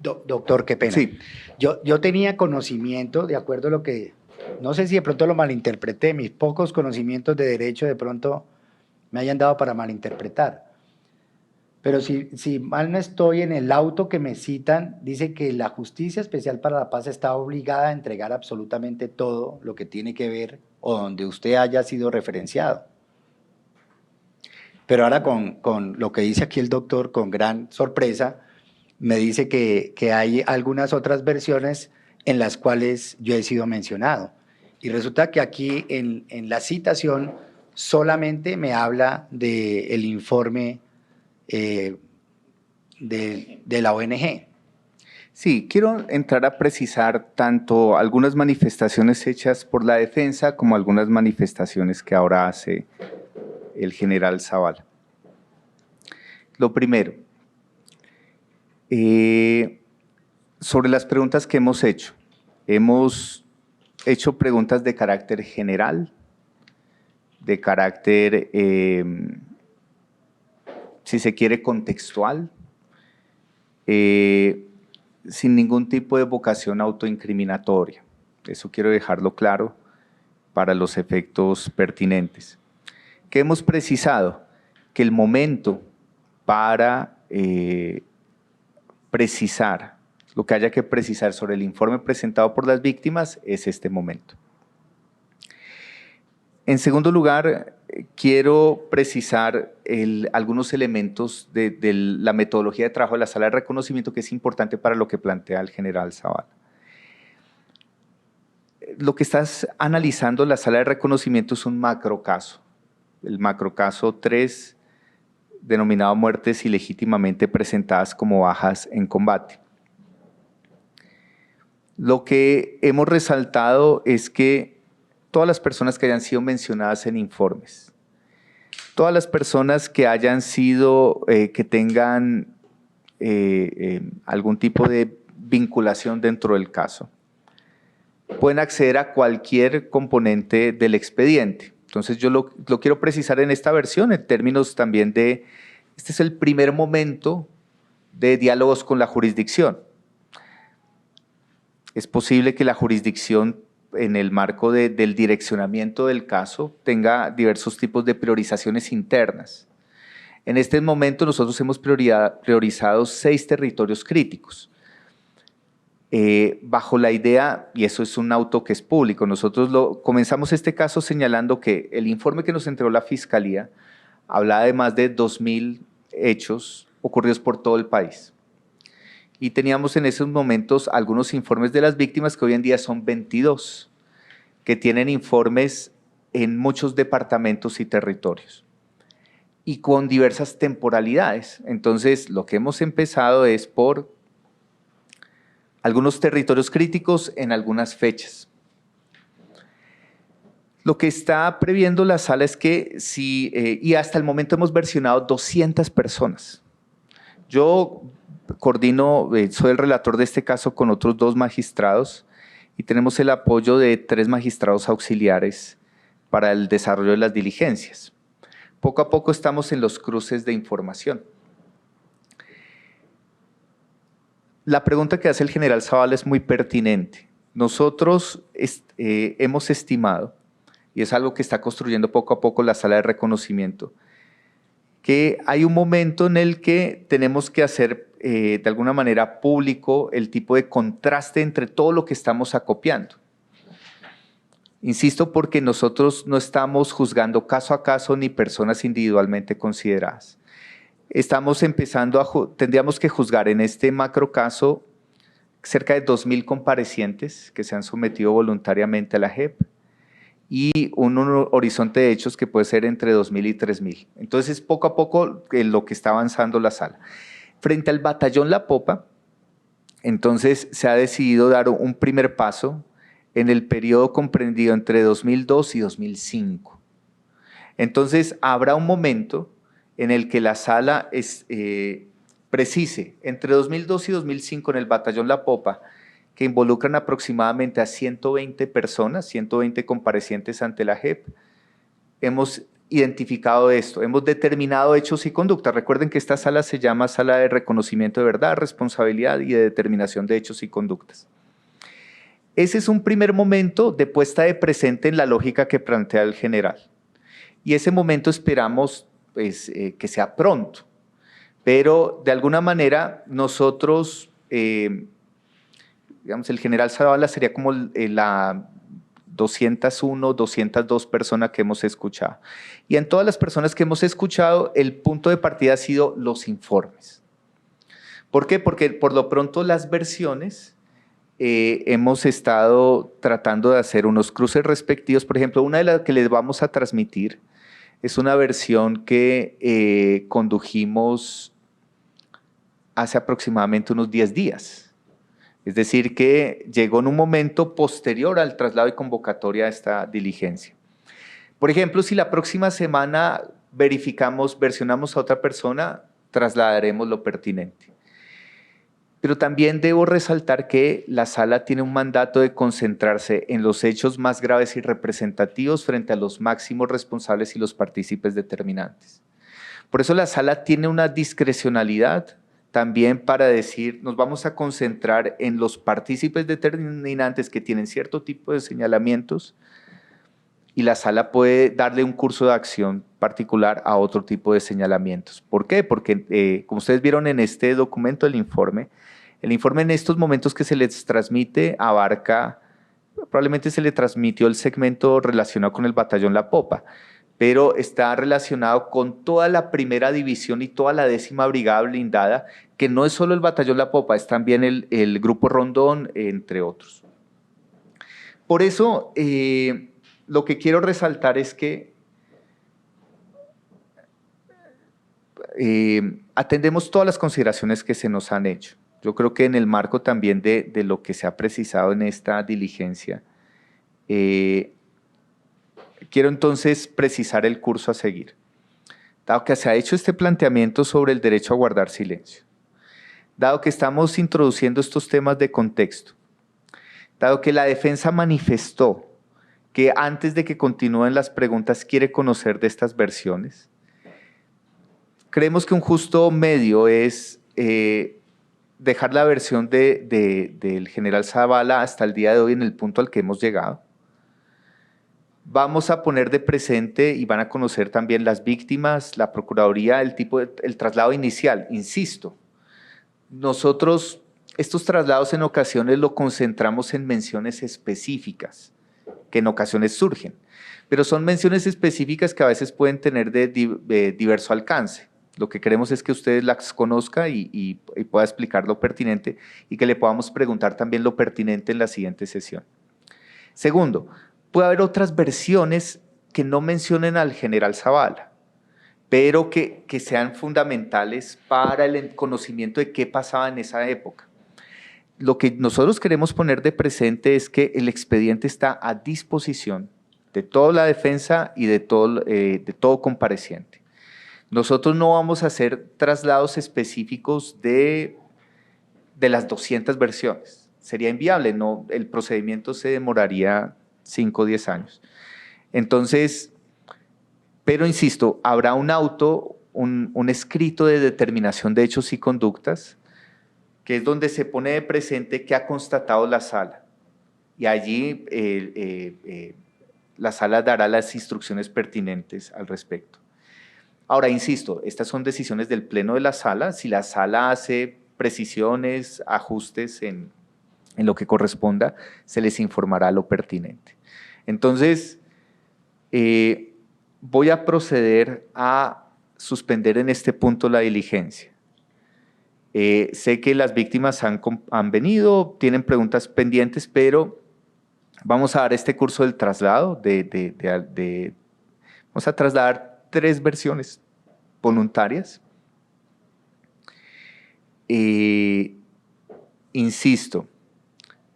Doctor, qué pena. Sí. Yo tenía conocimiento, de acuerdo a lo que, no sé si de pronto lo malinterpreté, mis pocos conocimientos de derecho de pronto me hayan dado para malinterpretar. Pero si mal no estoy, en el auto que me citan, dice que la Justicia Especial para la Paz está obligada a entregar absolutamente todo lo que tiene que ver o donde usted haya sido referenciado. Pero ahora con lo que dice aquí el doctor, con gran sorpresa, me dice que hay algunas otras versiones en las cuales yo he sido mencionado. Y resulta que aquí en la citación solamente me habla del informe de la ONG. Sí, quiero entrar a precisar tanto algunas manifestaciones hechas por la defensa como algunas manifestaciones que ahora hace el general Zavala. Lo primero, sobre las preguntas que hemos hecho preguntas de carácter general de carácter, si se quiere, contextual, sin ningún tipo de vocación autoincriminatoria. Eso quiero dejarlo claro para los efectos pertinentes. ¿Qué hemos precisado? Que el momento para precisar lo que haya que precisar sobre el informe presentado por las víctimas es este momento. En segundo lugar, quiero precisar algunos elementos de la metodología de trabajo de la sala de reconocimiento que es importante para lo que plantea el general Zavala. Lo que estás analizando la sala de reconocimiento es un macrocaso, el macrocaso 3, denominado muertes ilegítimamente presentadas como bajas en combate. Lo que hemos resaltado es que todas las personas que hayan sido mencionadas en informes, todas las personas que hayan sido, que tengan algún tipo de vinculación dentro del caso, pueden acceder a cualquier componente del expediente. Entonces yo lo quiero precisar en esta versión en términos también de, este es el primer momento de diálogos con la jurisdicción. Es posible que la jurisdicción en el marco del direccionamiento del caso tenga diversos tipos de priorizaciones internas. En este momento nosotros hemos priorizado 6 territorios críticos. Bajo la idea, y eso es un auto que es público, nosotros comenzamos este caso señalando que el informe que nos entregó la Fiscalía hablaba de más de 2.000 hechos ocurridos por todo el país. Y teníamos en esos momentos algunos informes de las víctimas que hoy en día son 22, que tienen informes en muchos departamentos y territorios y con diversas temporalidades. Entonces, lo que hemos empezado es por algunos territorios críticos en algunas fechas. Lo que está previendo la sala es que y hasta el momento hemos versionado 200 personas. Yo coordino, soy el relator de este caso con otros 2 magistrados y tenemos el apoyo de 3 magistrados auxiliares para el desarrollo de las diligencias. Poco a poco estamos en los cruces de información. La pregunta que hace el general Zavala es muy pertinente. Nosotros hemos estimado, y es algo que está construyendo poco a poco la sala de reconocimiento, que hay un momento en el que tenemos que hacer de alguna manera público el tipo de contraste entre todo lo que estamos acopiando. Insisto, porque nosotros no estamos juzgando caso a caso ni personas individualmente consideradas. Estamos empezando tendríamos que juzgar en este macro caso cerca de 2.000 comparecientes que se han sometido voluntariamente a la JEP y un horizonte de hechos que puede ser entre 2.000 y 3.000. Entonces, poco a poco lo que está avanzando la sala. Frente al batallón La Popa, entonces se ha decidido dar un primer paso en el periodo comprendido entre 2002 y 2005. Entonces, habrá un momento en el que la sala precise entre 2002 y 2005 en el batallón La Popa, que involucran aproximadamente a 120 personas, 120 comparecientes ante la JEP, hemos identificado esto, hemos determinado hechos y conductas. Recuerden que esta sala se llama Sala de Reconocimiento de Verdad, Responsabilidad y de Determinación de Hechos y Conductas. Ese es un primer momento de puesta de presente en la lógica que plantea el general. Y ese momento esperamos que sea pronto, pero de alguna manera nosotros, digamos, el general Zavala sería como la 201, 202 personas que hemos escuchado. Y en todas las personas que hemos escuchado, el punto de partida ha sido los informes. ¿Por qué? Porque por lo pronto las versiones hemos estado tratando de hacer unos cruces respectivos. Por ejemplo, una de las que les vamos a transmitir es una versión que condujimos hace aproximadamente unos 10 días. Es decir, que llegó en un momento posterior al traslado y convocatoria a esta diligencia. Por ejemplo, si la próxima semana versionamos a otra persona, trasladaremos lo pertinente. Pero también debo resaltar que la sala tiene un mandato de concentrarse en los hechos más graves y representativos frente a los máximos responsables y los partícipes determinantes. Por eso la sala tiene una discrecionalidad también para decir, nos vamos a concentrar en los partícipes determinantes que tienen cierto tipo de señalamientos, y la sala puede darle un curso de acción particular a otro tipo de señalamientos. ¿Por qué? Porque, como ustedes vieron en este documento, el informe en estos momentos que se les transmite abarca, probablemente se le transmitió el segmento relacionado con el batallón La Popa, pero está relacionado con toda la primera división y toda la 10ª Brigada Blindada, que no es solo el batallón La Popa, es también el Grupo Rondón, entre otros. Por eso, lo que quiero resaltar es que atendemos todas las consideraciones que se nos han hecho. Yo creo que en el marco también de lo que se ha precisado en esta diligencia, quiero entonces precisar el curso a seguir. Dado que se ha hecho este planteamiento sobre el derecho a guardar silencio, dado que estamos introduciendo estos temas de contexto, dado que la defensa manifestó que antes de que continúen las preguntas quiere conocer de estas versiones, creemos que un justo medio es dejar la versión del general Zavala hasta el día de hoy en el punto al que hemos llegado. Vamos a poner de presente y van a conocer también las víctimas, la Procuraduría, el traslado inicial. Insisto, nosotros estos traslados en ocasiones lo concentramos en menciones específicas, que en ocasiones surgen, pero son menciones específicas que a veces pueden tener de diverso alcance. Lo que queremos es que ustedes las conozcan y pueda explicar lo pertinente y que le podamos preguntar también lo pertinente en la siguiente sesión. Segundo, puede haber otras versiones que no mencionen al general Zavala, pero que sean fundamentales para el conocimiento de qué pasaba en esa época. Lo que nosotros queremos poner de presente es que el expediente está a disposición de toda la defensa y de todo compareciente. Nosotros no vamos a hacer traslados específicos de las 200 versiones. Sería inviable, no, el procedimiento se demoraría 5 o 10 años. Entonces, pero insisto, habrá un auto, un escrito de determinación de hechos y conductas, que es donde se pone de presente qué ha constatado la sala. Y allí la sala dará las instrucciones pertinentes al respecto. Ahora, insisto, estas son decisiones del pleno de la sala. Si la sala hace precisiones, ajustes en lo que corresponda, se les informará lo pertinente. Entonces, voy a proceder a suspender en este punto la diligencia. Sé que las víctimas han venido, tienen preguntas pendientes, pero vamos a dar este curso del traslado. Vamos a trasladar 3 versiones voluntarias. Insisto,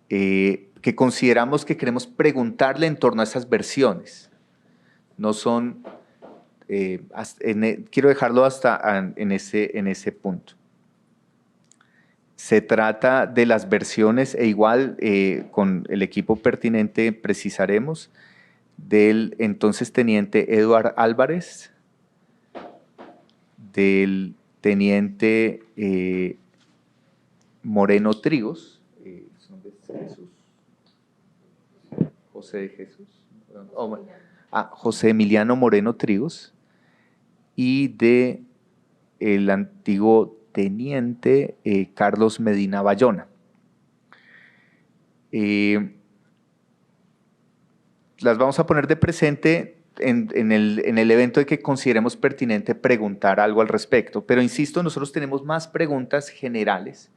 que consideramos que queremos preguntarle en torno a esas versiones. No son, quiero dejarlo hasta en ese punto. Se trata de las versiones e igual con el equipo pertinente precisaremos del entonces teniente Eduard Álvarez, del teniente Moreno Trigos, José Emiliano Moreno Trigos, y de el antiguo teniente Carlos Medina Bayona. Las vamos a poner de presente en el evento de que consideremos pertinente preguntar algo al respecto. Pero insisto, nosotros tenemos más preguntas generales.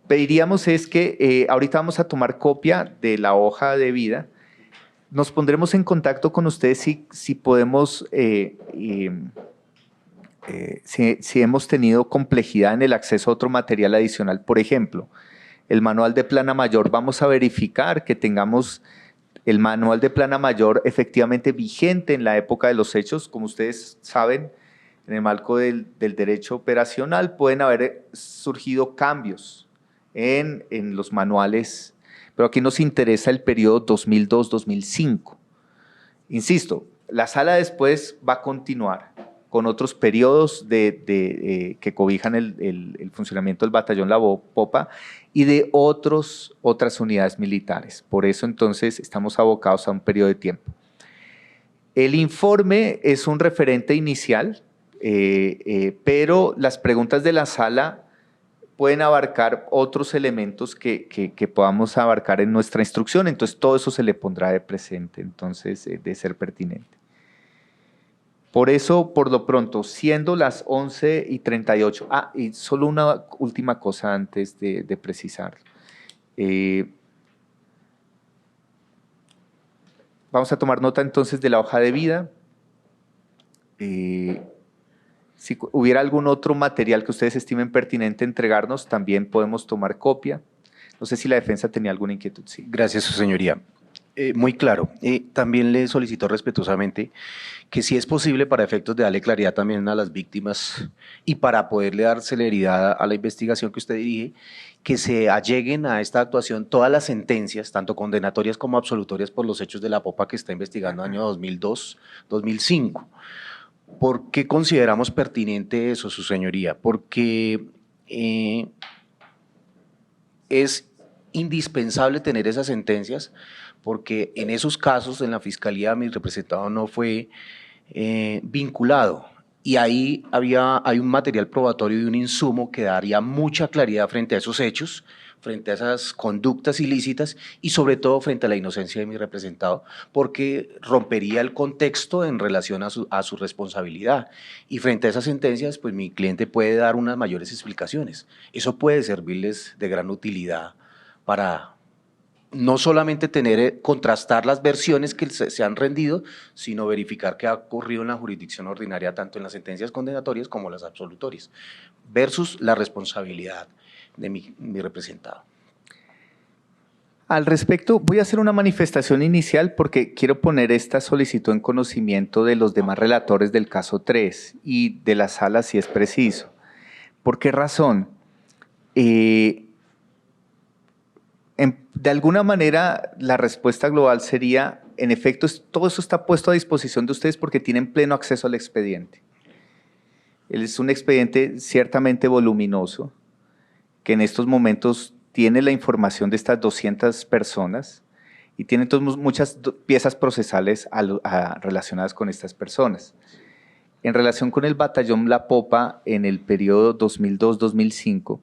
Pediríamos es que ahorita vamos a tomar copia de la hoja de vida. Nos pondremos en contacto con ustedes si podemos, si hemos tenido complejidad en el acceso a otro material adicional. Por ejemplo, el manual de plana mayor. Vamos a verificar que tengamos el manual de plana mayor efectivamente vigente en la época de los hechos. Como ustedes saben, en el marco del derecho operacional pueden haber surgido cambios en los manuales, pero aquí nos interesa el periodo 2002-2005. Insisto, la sala después va a continuar con otros periodos que cobijan el funcionamiento del batallón La Popa y de otras unidades militares. Por eso entonces estamos abocados a un periodo de tiempo. El informe es un referente inicial, pero las preguntas de la sala pueden abarcar otros elementos que podamos abarcar en nuestra instrucción, entonces todo eso se le pondrá de presente, entonces de ser pertinente. Por eso, por lo pronto, siendo las 11:38, y solo una última cosa antes de precisar. Vamos a tomar nota entonces de la hoja de vida. Si hubiera algún otro material que ustedes estimen pertinente entregarnos, también podemos tomar copia. No sé si la defensa tenía alguna inquietud. Sí. Gracias, su señoría. Muy claro. También le solicito respetuosamente que si es posible, para efectos de darle claridad también a las víctimas y para poderle dar celeridad a la investigación que usted dirige, que se alleguen a esta actuación todas las sentencias, tanto condenatorias como absolutorias por los hechos de La Popa que está investigando año 2002-2005. ¿Por qué consideramos pertinente eso, su señoría? Porque es indispensable tener esas sentencias, porque en esos casos en la fiscalía mi representado no fue vinculado y ahí hay un material probatorio y un insumo que daría mucha claridad frente a esos hechos, frente a esas conductas ilícitas y sobre todo frente a la inocencia de mi representado, porque rompería el contexto en relación a su responsabilidad. Y frente a esas sentencias, pues mi cliente puede dar unas mayores explicaciones. Eso puede servirles de gran utilidad para no solamente contrastar las versiones que se han rendido, sino verificar qué ha ocurrido en la jurisdicción ordinaria, tanto en las sentencias condenatorias como las absolutorias, versus la responsabilidad de mi representado. Al respecto, voy a hacer una manifestación inicial porque quiero poner esta solicitud en conocimiento de los demás relatores del caso 3 y de la sala si es preciso. ¿Por qué razón? De alguna manera, la respuesta global sería, en efecto, todo eso está puesto a disposición de ustedes porque tienen pleno acceso al expediente. Es un expediente ciertamente voluminoso, que en estos momentos tiene la información de estas 200 personas y tiene entonces muchas piezas procesales relacionadas con estas personas. En relación con el batallón La Popa, en el periodo 2002-2005,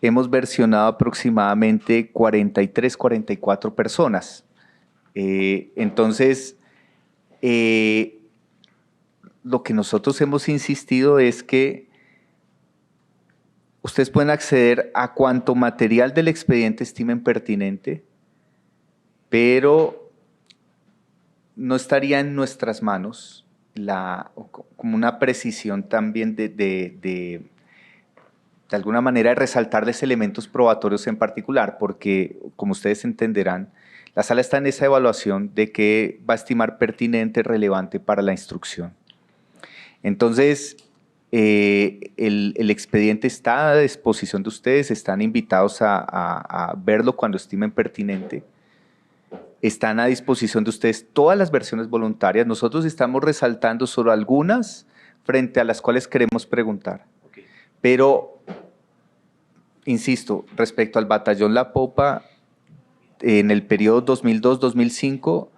hemos versionado aproximadamente 43, 44 personas. Entonces, lo que nosotros hemos insistido es que ustedes pueden acceder a cuanto material del expediente estimen pertinente, pero no estaría en nuestras manos como una precisión también de alguna manera de resaltarles elementos probatorios en particular, porque como ustedes entenderán, la sala está en esa evaluación de qué va a estimar pertinente, relevante para la instrucción. Entonces, el expediente está a disposición de ustedes, están invitados a verlo cuando estimen pertinente. Están a disposición de ustedes todas las versiones voluntarias. Nosotros estamos resaltando solo algunas frente a las cuales queremos preguntar. Okay. Pero, insisto, respecto al batallón La Popa, en el periodo 2002-2005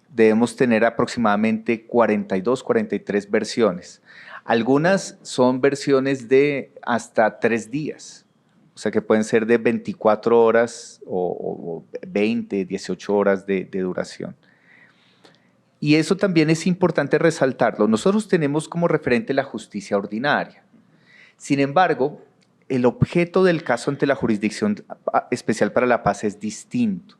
debemos tener aproximadamente 42, 43 versiones. Algunas son versiones de hasta 3 días, o sea que pueden ser de 24 horas o 20, 18 horas de duración. Y eso también es importante resaltarlo. Nosotros tenemos como referente la justicia ordinaria. Sin embargo, el objeto del caso ante la Jurisdicción Especial para la Paz es distinto.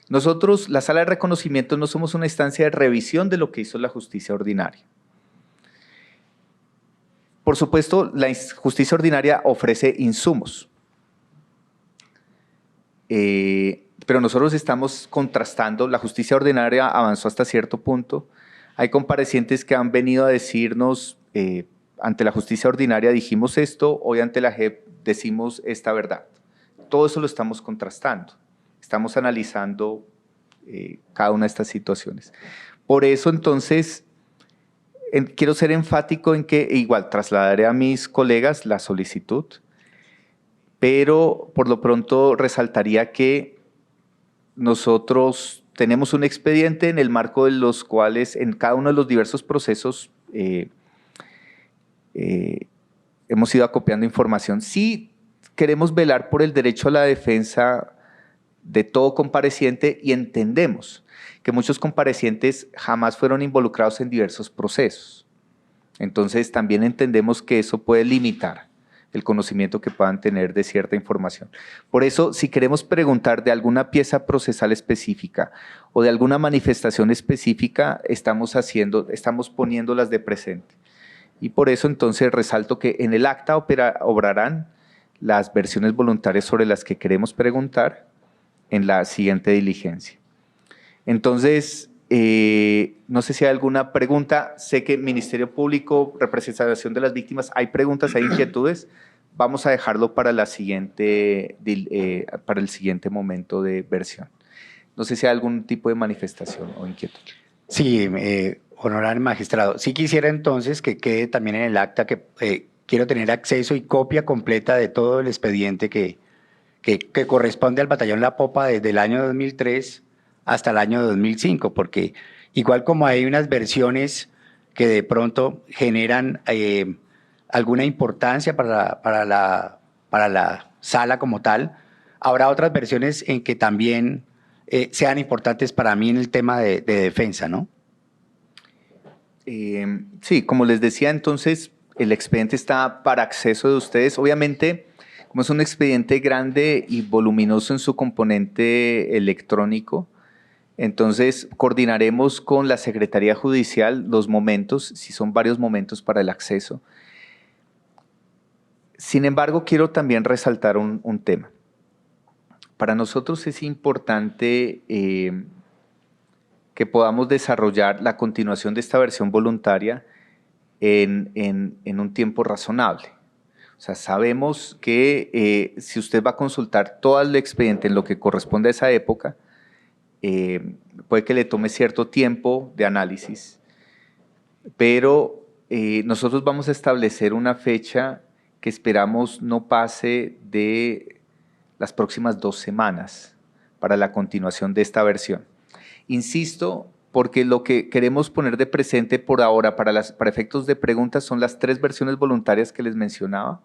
Nosotros, la Sala de Reconocimiento, no somos una instancia de revisión de lo que hizo la justicia ordinaria. Por supuesto, la justicia ordinaria ofrece insumos, pero nosotros estamos contrastando. La justicia ordinaria avanzó hasta cierto punto. Hay comparecientes que han venido a decirnos, ante la justicia ordinaria dijimos esto, hoy ante la JEP decimos esta verdad. todo eso lo estamos contrastando, estamos analizando cada una de estas situaciones. Por eso, entonces, quiero ser enfático en que igual trasladaré a mis colegas la solicitud, pero por lo pronto resaltaría que nosotros tenemos un expediente en el marco de los cuales en cada uno de los diversos procesos hemos ido acopiando información. Sí queremos velar por el derecho a la defensa de todo compareciente y entendemos que muchos comparecientes jamás fueron involucrados en diversos procesos. Entonces también entendemos que eso puede limitar el conocimiento que puedan tener de cierta información. Por eso, si queremos preguntar de alguna pieza procesal específica o de alguna manifestación específica, estamos poniéndolas de presente. Y por eso entonces resalto que en el acta obrarán las versiones voluntarias sobre las que queremos preguntar en la siguiente diligencia. Entonces, no sé si hay alguna pregunta. Sé que Ministerio Público, representación de las víctimas, hay preguntas, hay inquietudes. Vamos a dejarlo para el siguiente momento de versión. No sé si hay algún tipo de manifestación o inquietud. Sí, honorable magistrado. Sí quisiera entonces que quede también en el acta que quiero tener acceso y copia completa de todo el expediente que corresponde al batallón La Popa desde el año 2003 hasta el año 2005, porque igual como hay unas versiones que de pronto generan alguna importancia para la sala como tal, habrá otras versiones en que también sean importantes para mí en el tema de defensa, ¿no? Sí, como les decía, entonces el expediente está para acceso de ustedes. Obviamente, como es un expediente grande y voluminoso en su componente electrónico, entonces coordinaremos con la Secretaría Judicial los momentos, si son varios momentos para el acceso. Sin embargo, quiero también resaltar un tema. Para nosotros es importante que podamos desarrollar la continuación de esta versión voluntaria en un tiempo razonable. O sea, sabemos que si usted va a consultar todo el expediente en lo que corresponde a esa época, puede que le tome cierto tiempo de análisis, pero nosotros vamos a establecer una fecha que esperamos no pase de las próximas 2 semanas para la continuación de esta versión. Insisto, porque lo que queremos poner de presente por ahora para efectos de preguntas son las 3 versiones voluntarias que les mencionaba,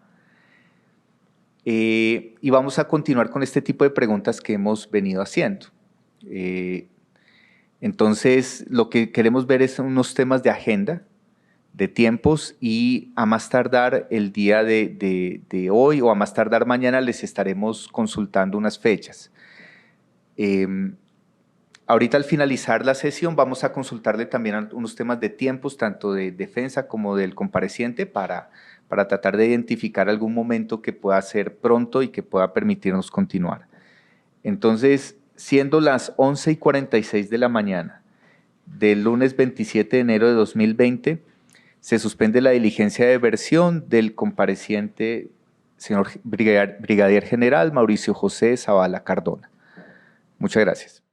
y vamos a continuar con este tipo de preguntas que hemos venido haciendo. Entonces, lo que queremos ver es unos temas de agenda, de tiempos, y a más tardar el día de hoy o a más tardar mañana les estaremos consultando unas fechas. Ahorita al finalizar la sesión vamos a consultarle también unos temas de tiempos, tanto de defensa como del compareciente, para tratar de identificar algún momento que pueda ser pronto y que pueda permitirnos continuar. Entonces, siendo las 11:46 de la mañana del lunes 27 de enero de 2020, se suspende la diligencia de versión del compareciente señor Brigadier General Mauricio José Zavala Cardona. Muchas gracias.